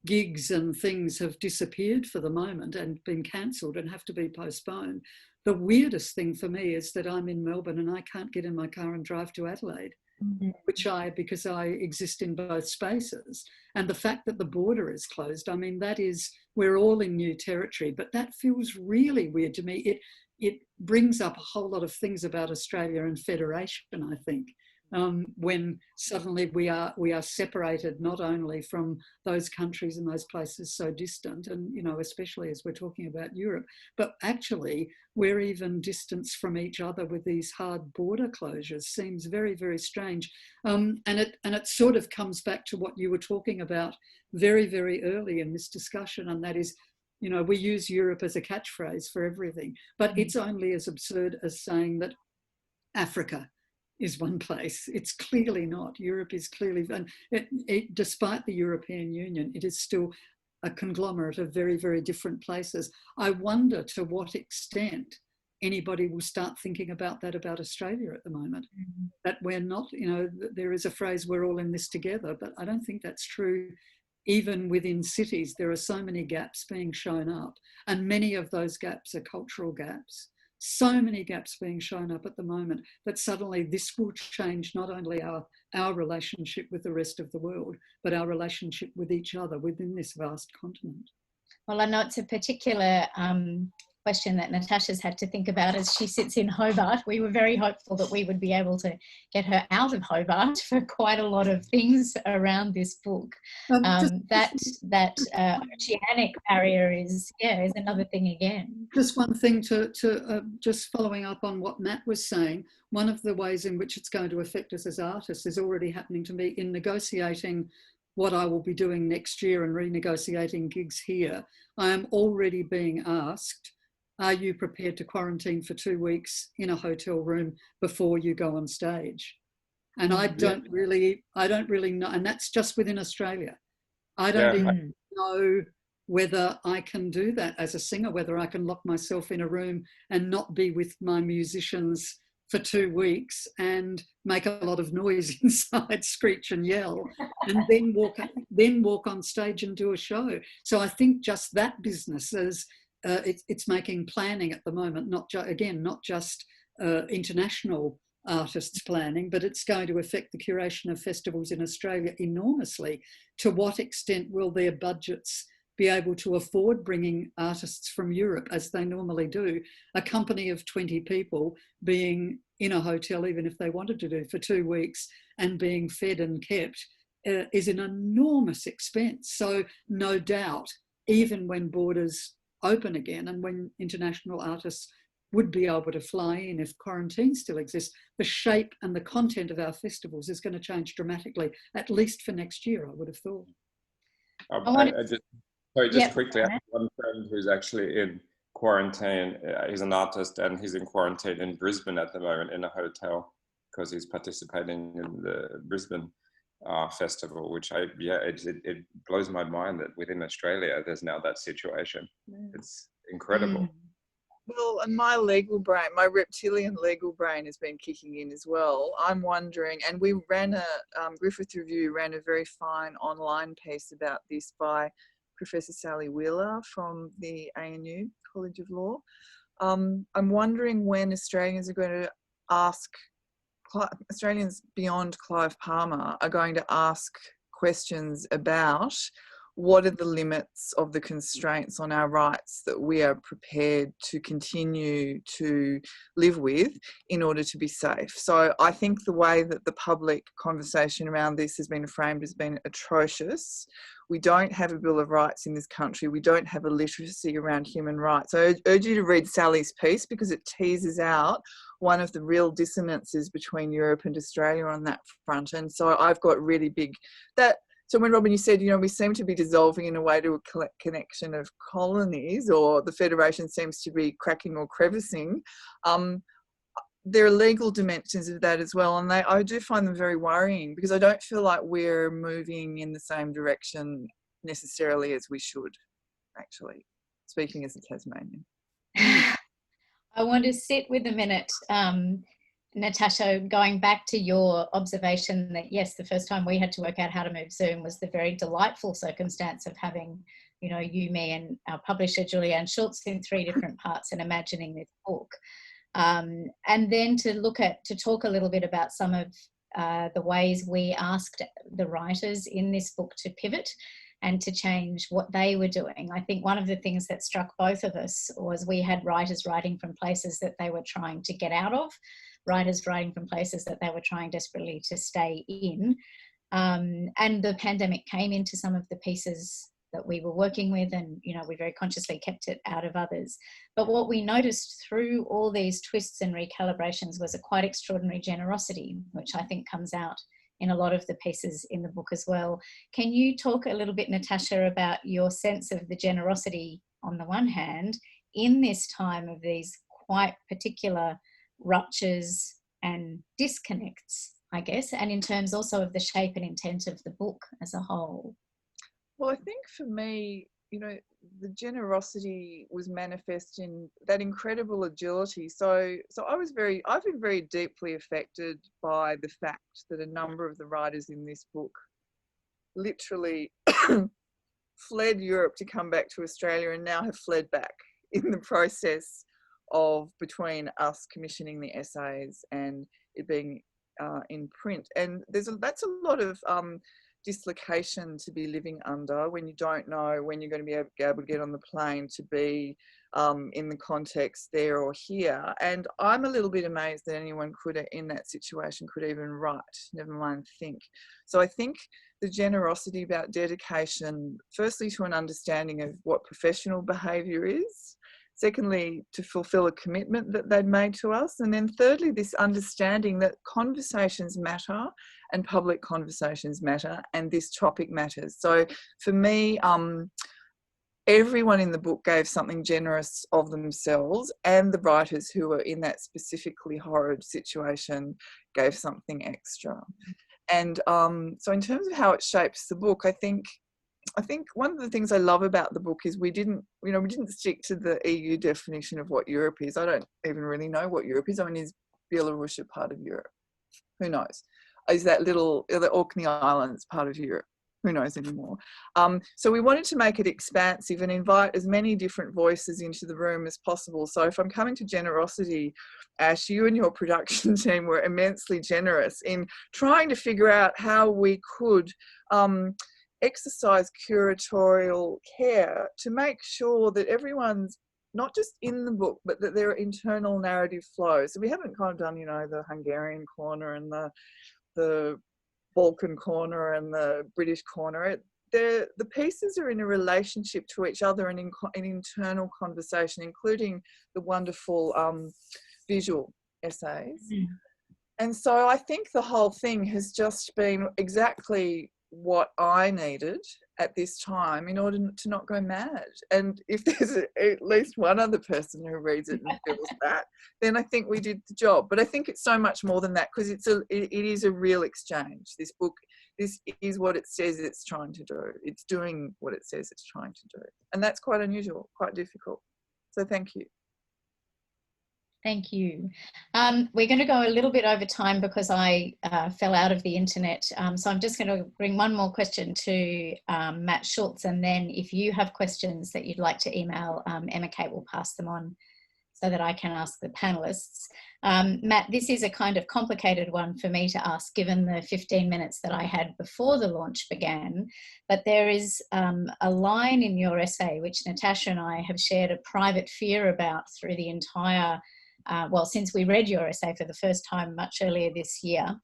gigs and things have disappeared for the moment and been cancelled and have to be postponed, the weirdest thing for me is that I'm in Melbourne and I can't get in my car and drive to Adelaide. Because I exist in both spaces. And the fact that the border is closed, we're all in new territory, but that feels really weird to me. It brings up a whole lot of things about Australia and federation, I think. When suddenly we are separated not only from those countries and those places so distant, and especially as we're talking about Europe, but actually we're even distanced from each other with these hard border closures. Seems very, very strange, and it sort of comes back to what you were talking about very, very early in this discussion, and that is, we use Europe as a catchphrase for everything, but it's only as absurd as saying that Africa is one place. It's clearly not. Europe is clearly, and despite the European Union, it is still a conglomerate of very, very different places. I wonder to what extent anybody will start thinking about that about Australia at the moment, that we're not, there is a phrase, we're all in this together, but I don't think that's true. Even within cities, there are so many gaps being shown up, and many of those gaps are cultural gaps. So many gaps being shown up at the moment that suddenly this will change not only our relationship with the rest of the world, but our relationship with each other within this vast continent. Well, I know it's a particular question that Natasha's had to think about as she sits in Hobart. We were very hopeful that we would be able to get her out of Hobart for quite a lot of things around this book. That oceanic barrier is another thing again. Just one thing to just following up on what Matt was saying, one of the ways in which it's going to affect us as artists is already happening to me in negotiating what I will be doing next year and renegotiating gigs here. I am already being asked, are you prepared to quarantine for 2 weeks in a hotel room before you go on stage? And I don't really know, and that's just within Australia. I don't even know whether I can do that as a singer, whether I can lock myself in a room and not be with my musicians for 2 weeks and make a lot of noise inside, screech and yell, and then walk on stage and do a show. So I think just that business is it's making planning at the moment, not just international artists planning, but it's going to affect the curation of festivals in Australia enormously. To what extent will their budgets be able to afford bringing artists from Europe, as they normally do? A company of 20 people being in a hotel, even if they wanted to do for 2 weeks, and being fed and kept is an enormous expense. So no doubt, even when borders open again and when international artists would be able to fly in, if quarantine still exists, the shape and the content of our festivals is going to change dramatically, at least for next year, I would have thought. Quickly, I have one friend who's actually in quarantine. He's an artist, and he's in quarantine in Brisbane at the moment in a hotel because he's participating in the Brisbane festival, which it blows my mind that within Australia there's now that situation. It's incredible. Well, and my legal brain, my reptilian legal brain has been kicking in as well. I'm wondering, and we ran Griffith Review ran a very fine online piece about this by Professor Sally Wheeler from the ANU College of Law. I'm wondering when Australians are going to ask, Australians beyond Clive Palmer are going to ask questions about what are the limits of the constraints on our rights that we are prepared to continue to live with in order to be safe. So I think the way that the public conversation around this has been framed has been atrocious. We don't have a Bill of Rights in this country. We don't have a literacy around human rights. I urge you to read Sally's piece because it teases out one of the real dissonances between Europe and Australia on that front. And so I've got really big... So when, Robin, you said, we seem to be dissolving in a way to a connection of colonies, or the Federation seems to be cracking or crevicing, there are legal dimensions of that as well. And I do find them very worrying because I don't feel like we're moving in the same direction necessarily as we should, actually, speaking as a Tasmanian. I want to sit with a minute, Natasha, going back to your observation that, yes, the first time we had to work out how to move Zoom was the very delightful circumstance of having, you, me and our publisher, Julianne Schultz, in 3 different parts and imagining this book. And then to talk a little bit about some of the ways we asked the writers in this book to pivot and to change what they were doing. I think one of the things that struck both of us was we had writers writing from places that they were trying to get out of, writers writing from places that they were trying desperately to stay in. And the pandemic came into some of the pieces that we were working with, and we very consciously kept it out of others. But what we noticed through all these twists and recalibrations was a quite extraordinary generosity, which I think comes out in a lot of the pieces in the book as well. Can you talk a little bit, Natasha, about your sense of the generosity on the one hand in this time of these quite particular ruptures and disconnects, I guess, and in terms also of the shape and intent of the book as a whole? Well, I think for me, the generosity was manifest in that incredible agility. So I've been very deeply affected by the fact that a number of the writers in this book literally fled Europe to come back to Australia and now have fled back in the process of between us commissioning the essays and it being in print. And that's a lot of dislocation to be living under when you don't know when you're going to be able to get on the plane to be in the context there or here. And I'm a little bit amazed that anyone could, in that situation, could even write, never mind think. So I think the generosity about dedication, firstly to an understanding of what professional behaviour is, secondly to fulfil a commitment that they'd made to us, and then thirdly this understanding that conversations matter and public conversations matter and this topic matters. So for me, everyone in the book gave something generous of themselves, and the writers who were in that specifically horrid situation gave something extra. And so in terms of how it shapes the book, I think one of the things I love about the book is we didn't stick to the EU definition of what Europe is. I don't even really know what Europe is. I mean, is Belarus a part of Europe? Who knows? Is that the Orkney Islands part of Europe? Who knows anymore? So we wanted to make it expansive and invite as many different voices into the room as possible. So if I'm coming to generosity, Ash, you and your production team were immensely generous in trying to figure out how we could exercise curatorial care to make sure that everyone's not just in the book, but that there are internal narrative flows. So we haven't kind of done, the Hungarian corner and the Balkan corner and the British corner. The pieces are in a relationship to each other and in internal conversation, including the wonderful visual essays. Mm. And so I think the whole thing has just been exactly what I needed at this time in order to not go mad. And if there's at least one other person who reads it and feels that, then I think we did the job. But I think it's so much more than that, because it is a real exchange. This book, this is what it says it's trying to do. It's doing what it says it's trying to do. And that's quite unusual, quite difficult. So thank you. Thank you. We're going to go a little bit over time because I fell out of the internet. So I'm just going to bring one more question to Matt Schultz, and then if you have questions that you'd like to email, Emma Kate will pass them on so that I can ask the panelists. Matt, this is a kind of complicated one for me to ask given the 15 minutes that I had before the launch began, but there is a line in your essay which Natasha and I have shared a private fear about through the entire well, since we read your essay for the first time much earlier this year.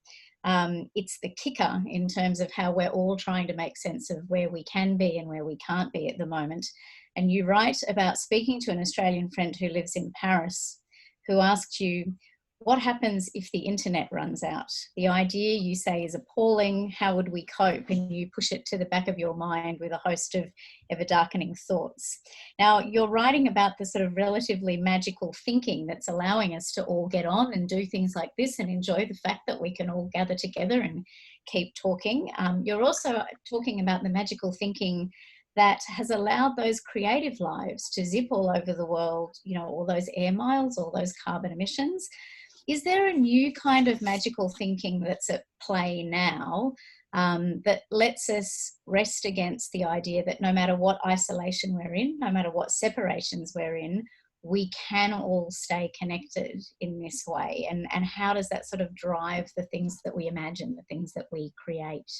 It's the kicker in terms of how we're all trying to make sense of where we can be and where we can't be at the moment. And you write about speaking to an Australian friend who lives in Paris, who asked you, what happens if the internet runs out? The idea, you say, is appalling. How would we cope? And you push it to the back of your mind with a host of ever-darkening thoughts. Now, you're writing about the sort of relatively magical thinking that's allowing us to all get on and do things like this and enjoy the fact that we can all gather together and keep talking. You're also talking about the magical thinking that has allowed those creative lives to zip all over the world, you know, all those air miles, all those carbon emissions. Is there a new kind of magical thinking that's at play now that lets us rest against the idea that no matter what isolation we're in, no matter what separations we're in, we can all stay connected in this way? And how does that sort of drive the things that we imagine, the things that we create?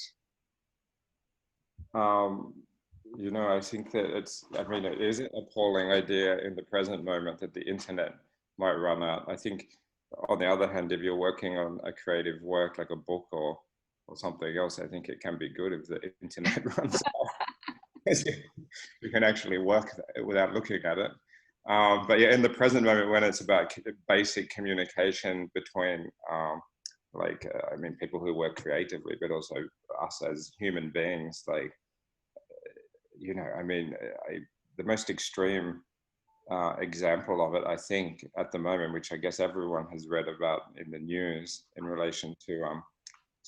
You know, I think that it is an appalling idea in the present moment that the internet might run out. I think, on the other hand, if you're working on a creative work like a book or something else, I think it can be good if the internet runs out. You can actually work without looking at it. But yeah, in the present moment, when it's about basic communication between, people who work creatively, but also us as human beings, like, you know, the most extreme example of it, I think, at the moment, which I guess everyone has read about in the news in relation to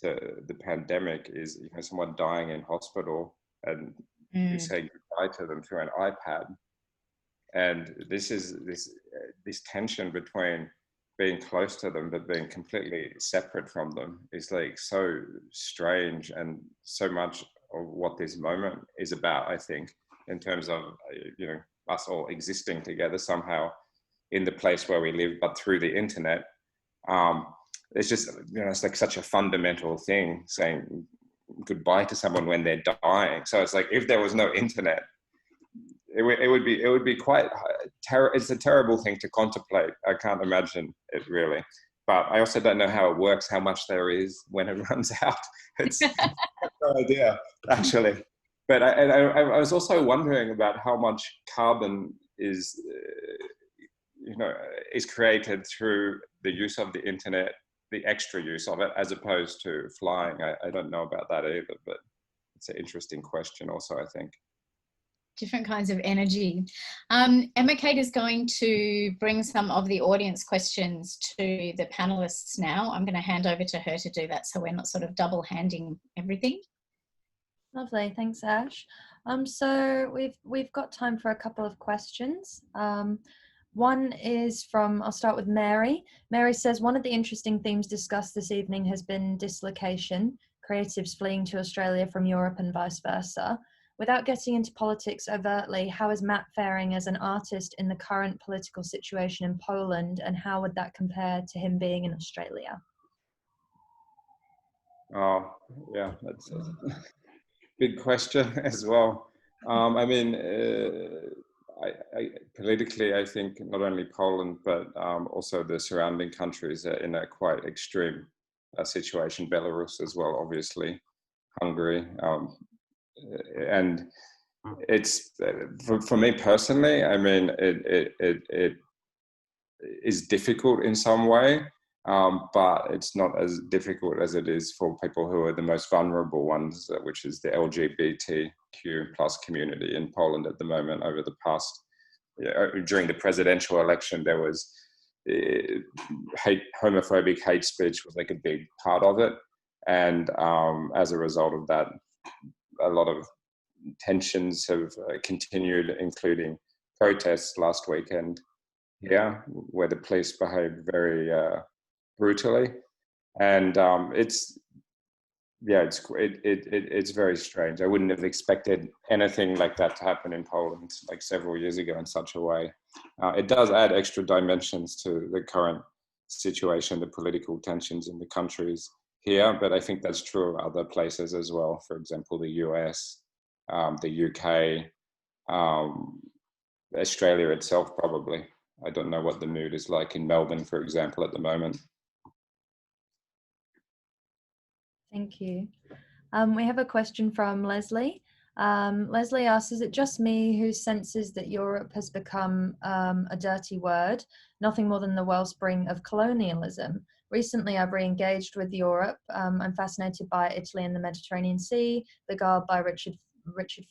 the pandemic, is, you know, someone dying in hospital and you say goodbye to them through an iPad. And this tension between being close to them but being completely separate from them is like so strange, and so much of what this moment is about, I think, in terms of, you know, us all existing together somehow in the place where we live, but through the internet. It's just, you know, it's like such a fundamental thing, saying goodbye to someone when they're dying. So it's like, if there was no internet, it would be quite it's a terrible thing to contemplate. I can't imagine it really, but I also don't know how it works, how much there is when it runs out. It's no idea, actually. But I was also wondering about how much carbon is created through the use of the internet, the extra use of it, as opposed to flying. I don't know about that either, but it's an interesting question also, I think. Different kinds of energy. Emma Kate is going to bring some of the audience questions to the panelists now. I'm going to hand over to her to do that, so we're not sort of double handing everything. Lovely, thanks, Ash. So we've got time for a couple of questions. One is from, I'll start with Mary. Mary says, one of the interesting themes discussed this evening has been dislocation, creatives fleeing to Australia from Europe and vice versa. Without getting into politics overtly, how is Matt faring as an artist in the current political situation in Poland, and how would that compare to him being in Australia? Oh, yeah, that's a big question as well. Politically, I think not only Poland, but also the surrounding countries are in a quite extreme situation. Belarus as well, obviously, Hungary. And it's, for me personally, I mean, it is difficult in some way, but it's not as difficult as it is for people who are the most vulnerable ones, which is the LGBTQ plus community in Poland at the moment. Over the past, during the presidential election, there was homophobic hate speech was like a big part of it. And as a result of that, a lot of tensions have continued, including protests last weekend here, where the police behaved very brutally, and it's very strange. I wouldn't have expected anything like that to happen in Poland like several years ago in such a way. It does add extra dimensions to the current situation, the political tensions in the countries here, but I think that's true of other places as well. For example, the US, the UK, Australia itself probably. I don't know what the mood is like in Melbourne, for example, at the moment. Thank you. We have a question from Leslie. Leslie asks, is it just me who senses that Europe has become a dirty word, nothing more than the wellspring of colonialism? Recently, I've re-engaged with Europe. I'm fascinated by Italy and the Mediterranean Sea, beguiled by Richard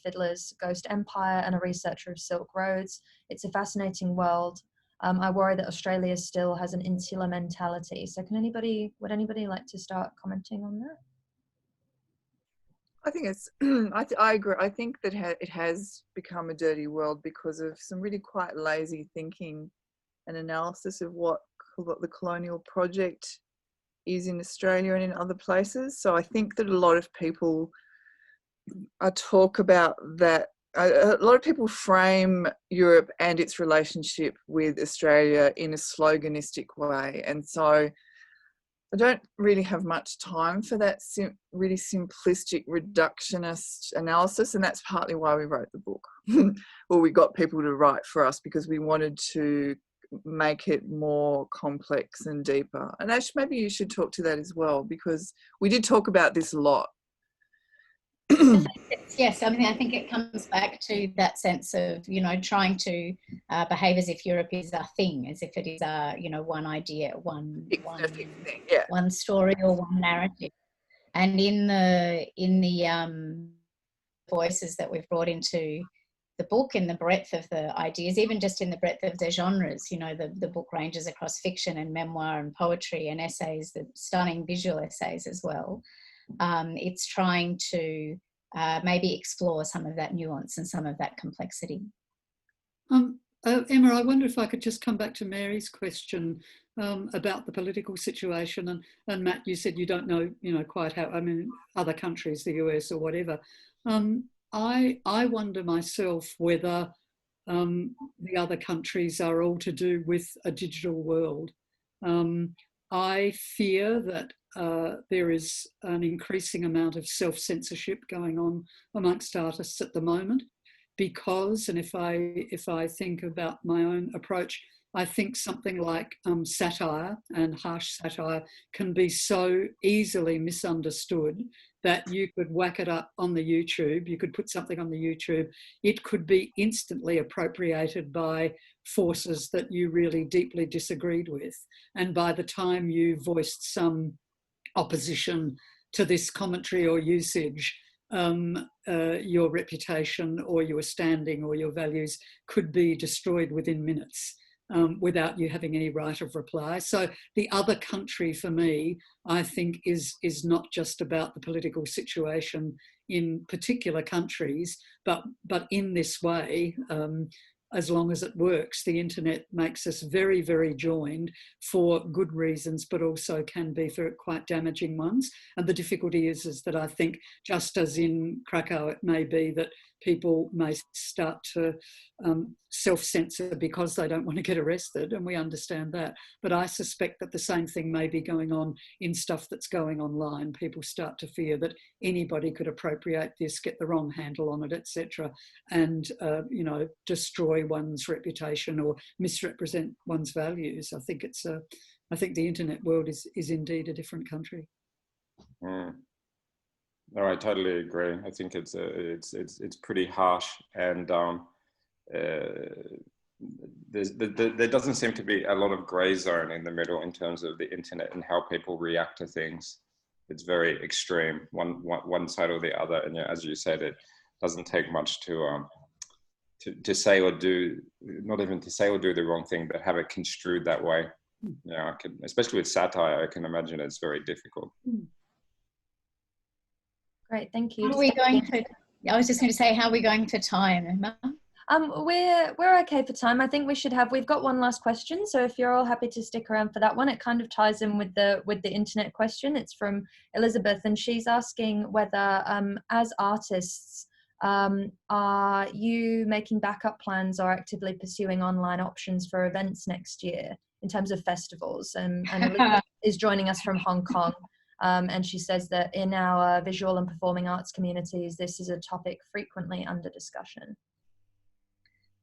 Fiedler's Ghost Empire and a researcher of Silk Roads. It's a fascinating world. I worry that Australia still has an insular mentality. So would anybody like to start commenting on that? I think it's, I agree. I think that it has become a dirty world because of some really quite lazy thinking and analysis of what the colonial project is in Australia and in other places. So I think that a lot of people talk about that. A lot of people frame Europe and its relationship with Australia in a sloganistic way. And so I don't really have much time for that really simplistic reductionist analysis. And that's partly why we wrote the book. Or we got people to write for us, because we wanted to make it more complex and deeper. And Ash, maybe you should talk to that as well, because we did talk about this a lot. Yes, I mean, I think it comes back to that sense of, trying to behave as if Europe is a thing, as if it is a, one idea, one thing, yeah. One story or one narrative. And in the voices that we've brought into the book, in the breadth of the ideas, even just in the breadth of the genres, the book ranges across fiction and memoir and poetry and essays, the stunning visual essays as well. It's trying to maybe explore some of that nuance and some of that complexity. Emma, I wonder if I could just come back to Mary's question about the political situation. And Matt, you said you don't know, quite how, I mean, other countries, the US or whatever. I wonder myself whether the other countries are all to do with a digital world. I fear that there is an increasing amount of self-censorship going on amongst artists at the moment, because, and if I think about my own approach, I think something like satire and harsh satire can be so easily misunderstood that you could whack it up on the YouTube, you could put something on the YouTube, it could be instantly appropriated by forces that you really deeply disagreed with. And by the time you voiced some opposition to this commentary or usage, your reputation or your standing or your values could be destroyed within minutes. Without you having any right of reply. So the other country for me, I think, is not just about the political situation in particular countries, but in this way, as long as it works, the internet makes us very, very joined for good reasons, but also can be for quite damaging ones. And the difficulty is that I think, just as in Krakow, it may be that people may start to self-censor because they don't want to get arrested, and we understand that. But I suspect that the same thing may be going on in stuff that's going online. People start to fear that anybody could appropriate this, get the wrong handle on it, etc., and destroy one's reputation or misrepresent one's values. I think I think the internet world is indeed a different country. No, I totally agree. I think it's pretty harsh, and there doesn't seem to be a lot of grey zone in the middle in terms of the internet and how people react to things. It's very extreme, one side or the other. And as you said, it doesn't take much to say or do, not even to say or do the wrong thing, but have it construed that way. Yeah, especially with satire, I can imagine it's very difficult. Great, thank you. How are we going for, I was just going to say, how are we going for time, Emma? We're okay for time. I think we've got one last question. So if you're all happy to stick around for that one, it kind of ties in with the internet question. It's from Elizabeth, and she's asking whether, as artists, are you making backup plans or actively pursuing online options for events next year in terms of festivals? And Elizabeth is joining us from Hong Kong. And she says that in our visual and performing arts communities, this is a topic frequently under discussion.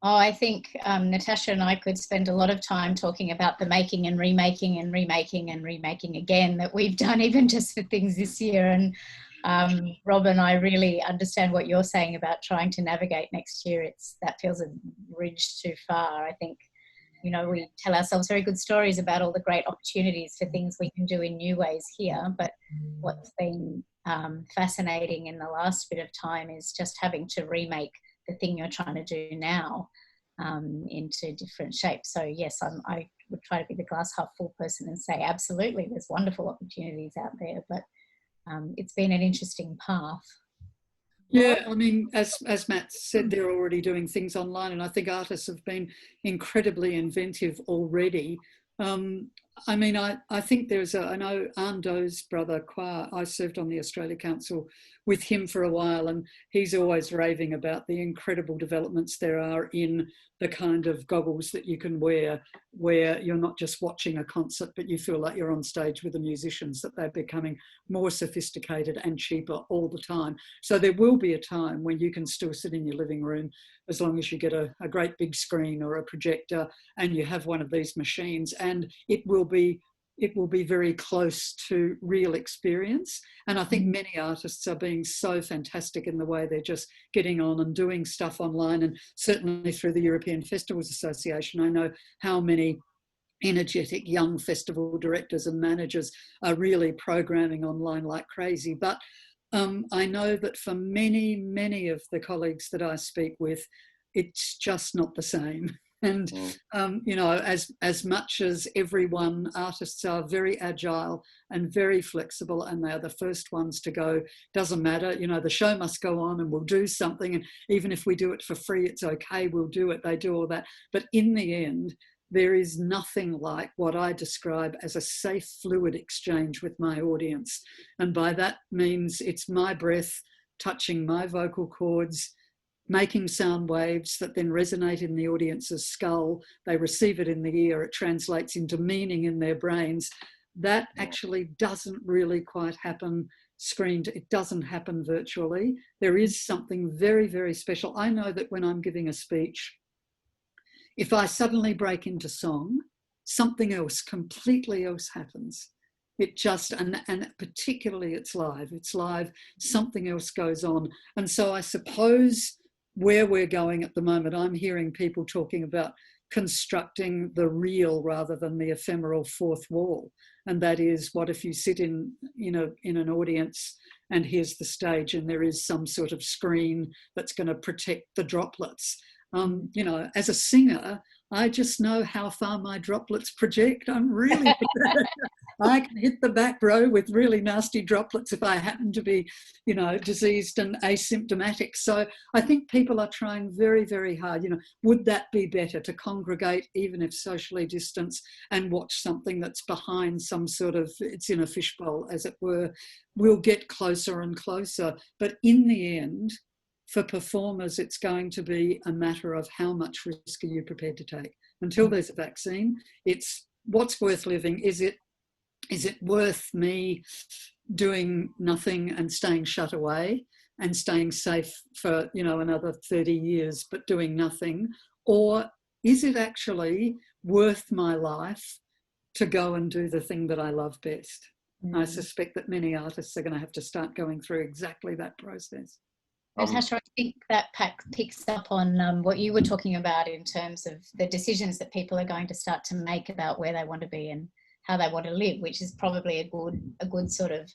Oh, I think Natasha and I could spend a lot of time talking about the making and remaking and remaking and remaking again that we've done, even just for things this year. And Rob and I really understand what you're saying about trying to navigate next year. That feels a bridge too far. I think, you know, we tell ourselves very good stories about all the great opportunities for things we can do in new ways here. But what's been fascinating in the last bit of time is just having to remake the thing you're trying to do now into different shapes. So yes, I would try to be the glass half full person and say, absolutely, there's wonderful opportunities out there, but it's been an interesting path. Yeah, I mean, as Matt said, they're already doing things online, and I think artists have been incredibly inventive already. I mean, I think I know Ando's brother, Kwa, I served on the Australia Council with him for a while, and he's always raving about the incredible developments there are in the kind of goggles that you can wear, where you're not just watching a concert, but you feel like you're on stage with the musicians, that they're becoming more sophisticated and cheaper all the time. So there will be a time when you can still sit in your living room, as long as you get a great big screen or a projector and you have one of these machines, and it will be very close to real experience. And I think many artists are being so fantastic in the way they're just getting on and doing stuff online. And certainly through the European Festivals Association, I know how many energetic young festival directors and managers are really programming online like crazy. But I know that for many, many of the colleagues that I speak with, it's just not the same. And, you know, as much as artists are very agile and very flexible, and they are the first ones to go, doesn't matter, you know, the show must go on and we'll do something. And even if we do it for free, it's okay, we'll do it. They do all that. But in the end, there is nothing like what I describe as a safe, fluid exchange with my audience. And by that means it's my breath touching my vocal cords, making sound waves that then resonate in the audience's skull. They receive it in the ear. It translates into meaning in their brains. That actually doesn't really quite happen screened. It doesn't happen virtually. There is something very, very special. I know that when I'm giving a speech, if I suddenly break into song, something else, completely else happens. It just, and particularly it's live, something else goes on. And so I suppose where we're going at the moment, I'm hearing people talking about constructing the real rather than the ephemeral fourth wall. And that is, what if you sit in an audience and here's the stage and there is some sort of screen that's going to protect the droplets. You know, as a singer, I just know how far my droplets project. I'm really, I can hit the back row with really nasty droplets if I happen to be, you know, diseased and asymptomatic. So I think people are trying very, very hard. You know, would that be better to congregate, even if socially distanced, and watch something that's behind some sort of, it's in a fishbowl, as it were? We'll get closer and closer. But in the end, for performers, it's going to be a matter of how much risk are you prepared to take. Until there's a vaccine, it's what's worth living. Is it worth me doing nothing and staying shut away and staying safe for, you know, another 30 years, but doing nothing? Or is it actually worth my life to go and do the thing that I love best? I suspect that many artists are going to have to start going through exactly that process. Natasha, I think that picks up on what you were talking about in terms of the decisions that people are going to start to make about where they want to be and how they want to live, which is probably a good sort of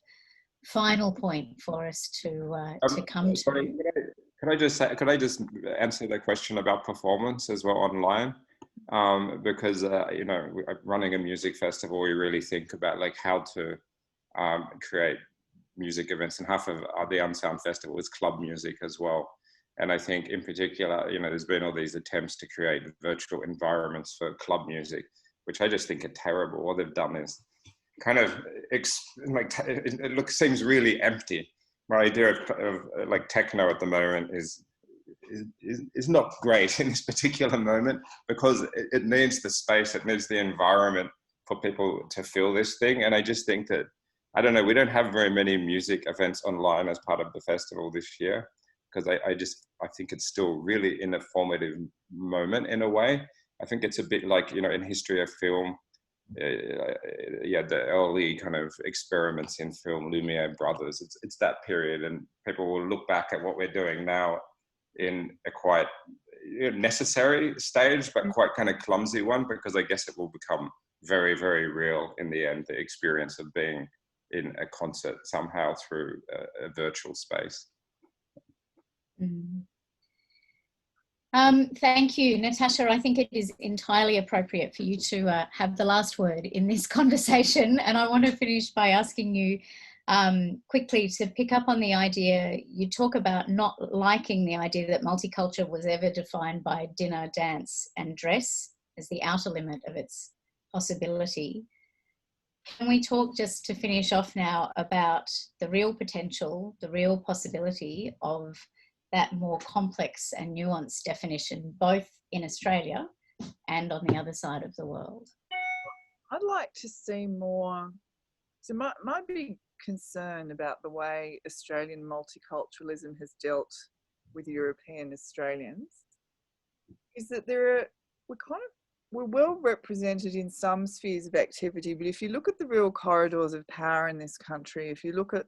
final point for us to come to. Could I just answer the question about performance as well online? Because you know, running a music festival, we really think about like how to create music events, and half of the Unsound Festival is club music as well. And I think in particular, you know, there's been all these attempts to create virtual environments for club music, which I just think are terrible. What they've done is kind of seems really empty. My idea of like techno at the moment is not great in this particular moment, because it needs the space, it needs the environment for people to feel this thing. And I just think that, I don't know, we don't have very many music events online as part of the festival this year, because I think it's still really in a formative moment in a way. I think it's a bit like, you know, in history of film, the early kind of experiments in film, Lumiere brothers, it's that period, and people will look back at what we're doing now in a quite necessary stage, but quite kind of clumsy one, because I guess it will become very, very real in the end, the experience of being in a concert somehow through a virtual space. Thank you, Natasha. I think it is entirely appropriate for you to have the last word in this conversation. And I want to finish by asking you quickly to pick up on the idea, you talk about not liking the idea that multicultural was ever defined by dinner, dance and dress as the outer limit of its possibility. Can we talk, just to finish off now, about the real potential, the real possibility of that more complex and nuanced definition, both in Australia and on the other side of the world? I'd like to see more. So my big concern about the way Australian multiculturalism has dealt with European Australians is that we're well represented in some spheres of activity, but if you look at the real corridors of power in this country, if you look at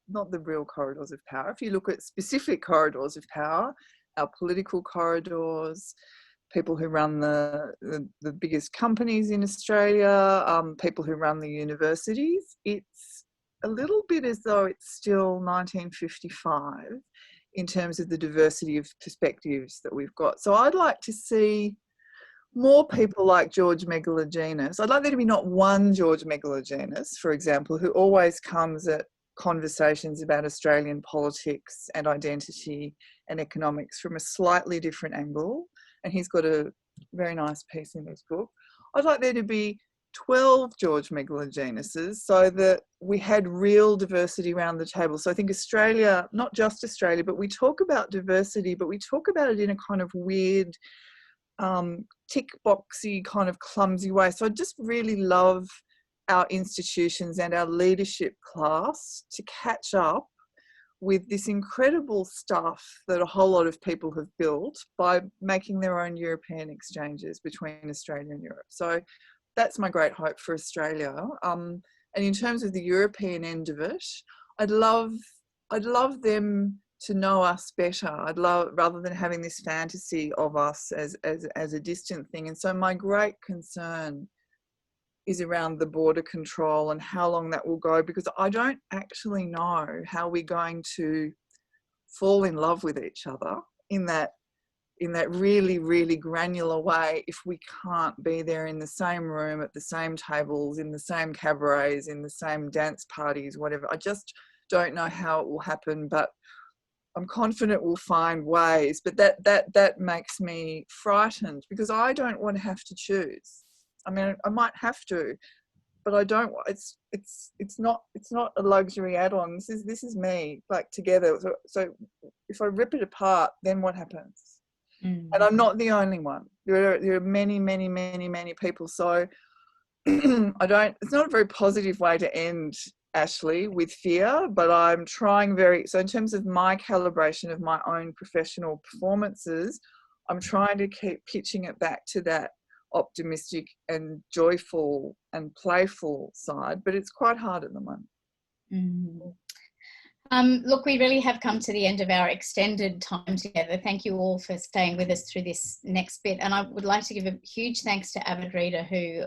not the real corridors of power, if you look at specific corridors of power, our political corridors, people who run the biggest companies in Australia, people who run the universities, it's a little bit as though it's still 1955 in terms of the diversity of perspectives that we've got. So I'd like to see more people like George Megalogenis. I'd like there to be not one George Megalogenis, for example, who always comes at conversations about Australian politics and identity and economics from a slightly different angle. And he's got a very nice piece in his book. I'd like there to be 12 George Megalogenises so that we had real diversity around the table. So I think Australia, not just Australia, but we talk about diversity, but we talk about it in a kind of weird, tick boxy, kind of clumsy way. So I just really love our institutions and our leadership class to catch up with this incredible stuff that a whole lot of people have built by making their own European exchanges between Australia and Europe. So that's my great hope for Australia. And in terms of the European end of it, I'd love them to know us better. Rather than having this fantasy of us as a distant thing. And so my great concern is around the border control and how long that will go, because I don't actually know how we're going to fall in love with each other in that really, really granular way if we can't be there in the same room, at the same tables, in the same cabarets, in the same dance parties, whatever. I just don't know how it will happen, but I'm confident we'll find ways. But that makes me frightened, because I don't want to have to choose. I mean, I might have to, but I don't. It's not a luxury add-on. This is me, like, together. So if I rip it apart, then what happens? And I'm not the only one. There are many, many, many, many people. So it's not a very positive way to end, Ashley, with fear, but I'm trying so in terms of my calibration of my own professional performances, I'm trying to keep pitching it back to that optimistic and joyful and playful side, but it's quite hard at the moment. Look, we really have come to the end of our extended time together. Thank you all for staying with us through this next bit. And I would like to give a huge thanks to Avid Reader, who,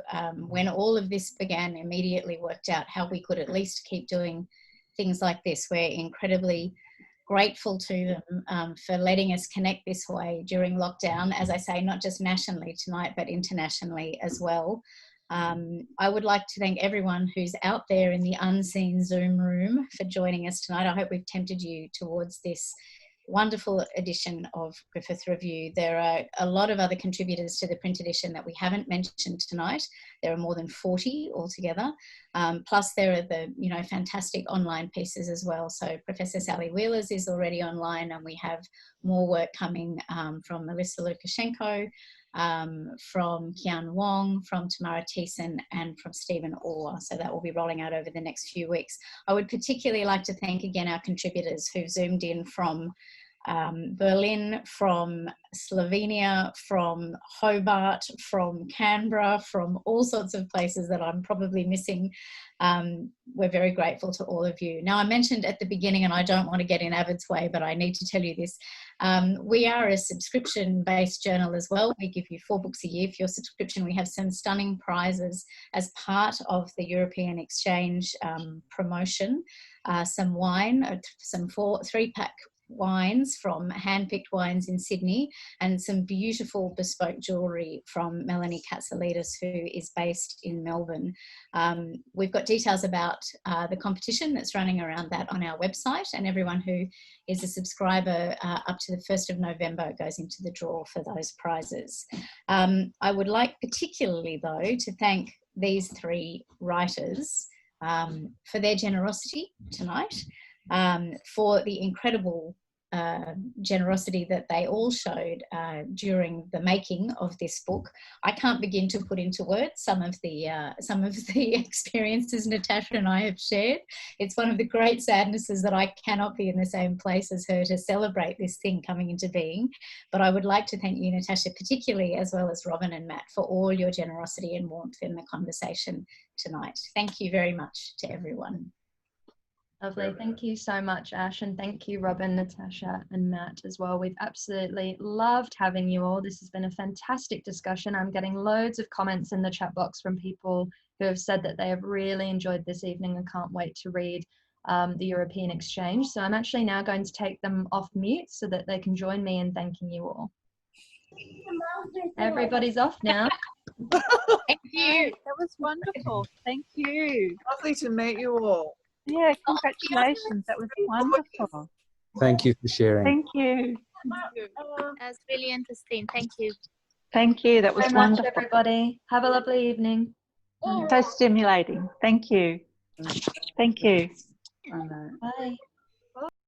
when all of this began, immediately worked out how we could at least keep doing things like this. We're incredibly grateful to them for letting us connect this way during lockdown, as I say, not just nationally tonight, but internationally as well. I would like to thank everyone who's out there in the unseen Zoom room for joining us tonight. I hope we've tempted you towards this wonderful edition of Griffith Review. There are a lot of other contributors to the print edition that we haven't mentioned tonight. There are more than 40 altogether. Plus there are the, you know, fantastic online pieces as well. So Professor Sally Wheeler's is already online, and we have more work coming from Melissa Lukashenko, from Kian Wong, from Tamara Thiessen, and from Stephen Orr. So that will be rolling out over the next few weeks. I would particularly like to thank again our contributors who've zoomed in from Berlin, from Slovenia, from Hobart, from Canberra, from all sorts of places that I'm probably missing. We're very grateful to all of you. Now, I mentioned at the beginning, and I don't want to get in Avid's way, but I need to tell you this. We are a subscription-based journal as well. We give you 4 books a year for your subscription. We have some stunning prizes as part of the European Exchange promotion. Some wine, some 3-pack wines from Handpicked Wines in Sydney, and some beautiful bespoke jewellery from Melanie Katsalidis, who is based in Melbourne. We've got details about the competition that's running around that on our website, and everyone who is a subscriber up to the 1st of November goes into the draw for those prizes. I would like particularly, though, to thank these 3 writers for their generosity tonight, for the incredible generosity that they all showed during the making of this book. I can't begin to put into words some of the experiences Natasha and I have shared. It's one of the great sadnesses that I cannot be in the same place as her to celebrate this thing coming into being. But I would like to thank you, Natasha, particularly, as well as Robin and Matt, for all your generosity and warmth in the conversation tonight. Thank you very much to everyone. Lovely. Thank you so much, Ash, and thank you, Robin, Natasha, and Matt as well. We've absolutely loved having you all. This has been a fantastic discussion. I'm getting loads of comments in the chat box from people who have said that they have really enjoyed this evening and can't wait to read the European Exchange. So I'm actually now going to take them off mute so that they can join me in thanking you all. Everybody's off now. Thank you. That was wonderful. Thank you. Lovely to meet you all. Yeah, congratulations. That was wonderful. Thank you for sharing. Thank you. That's really interesting. Thank you. Thank you. That was Thank you wonderful. so much, everybody. Have a lovely evening. So stimulating. Thank you. Thank you. Bye.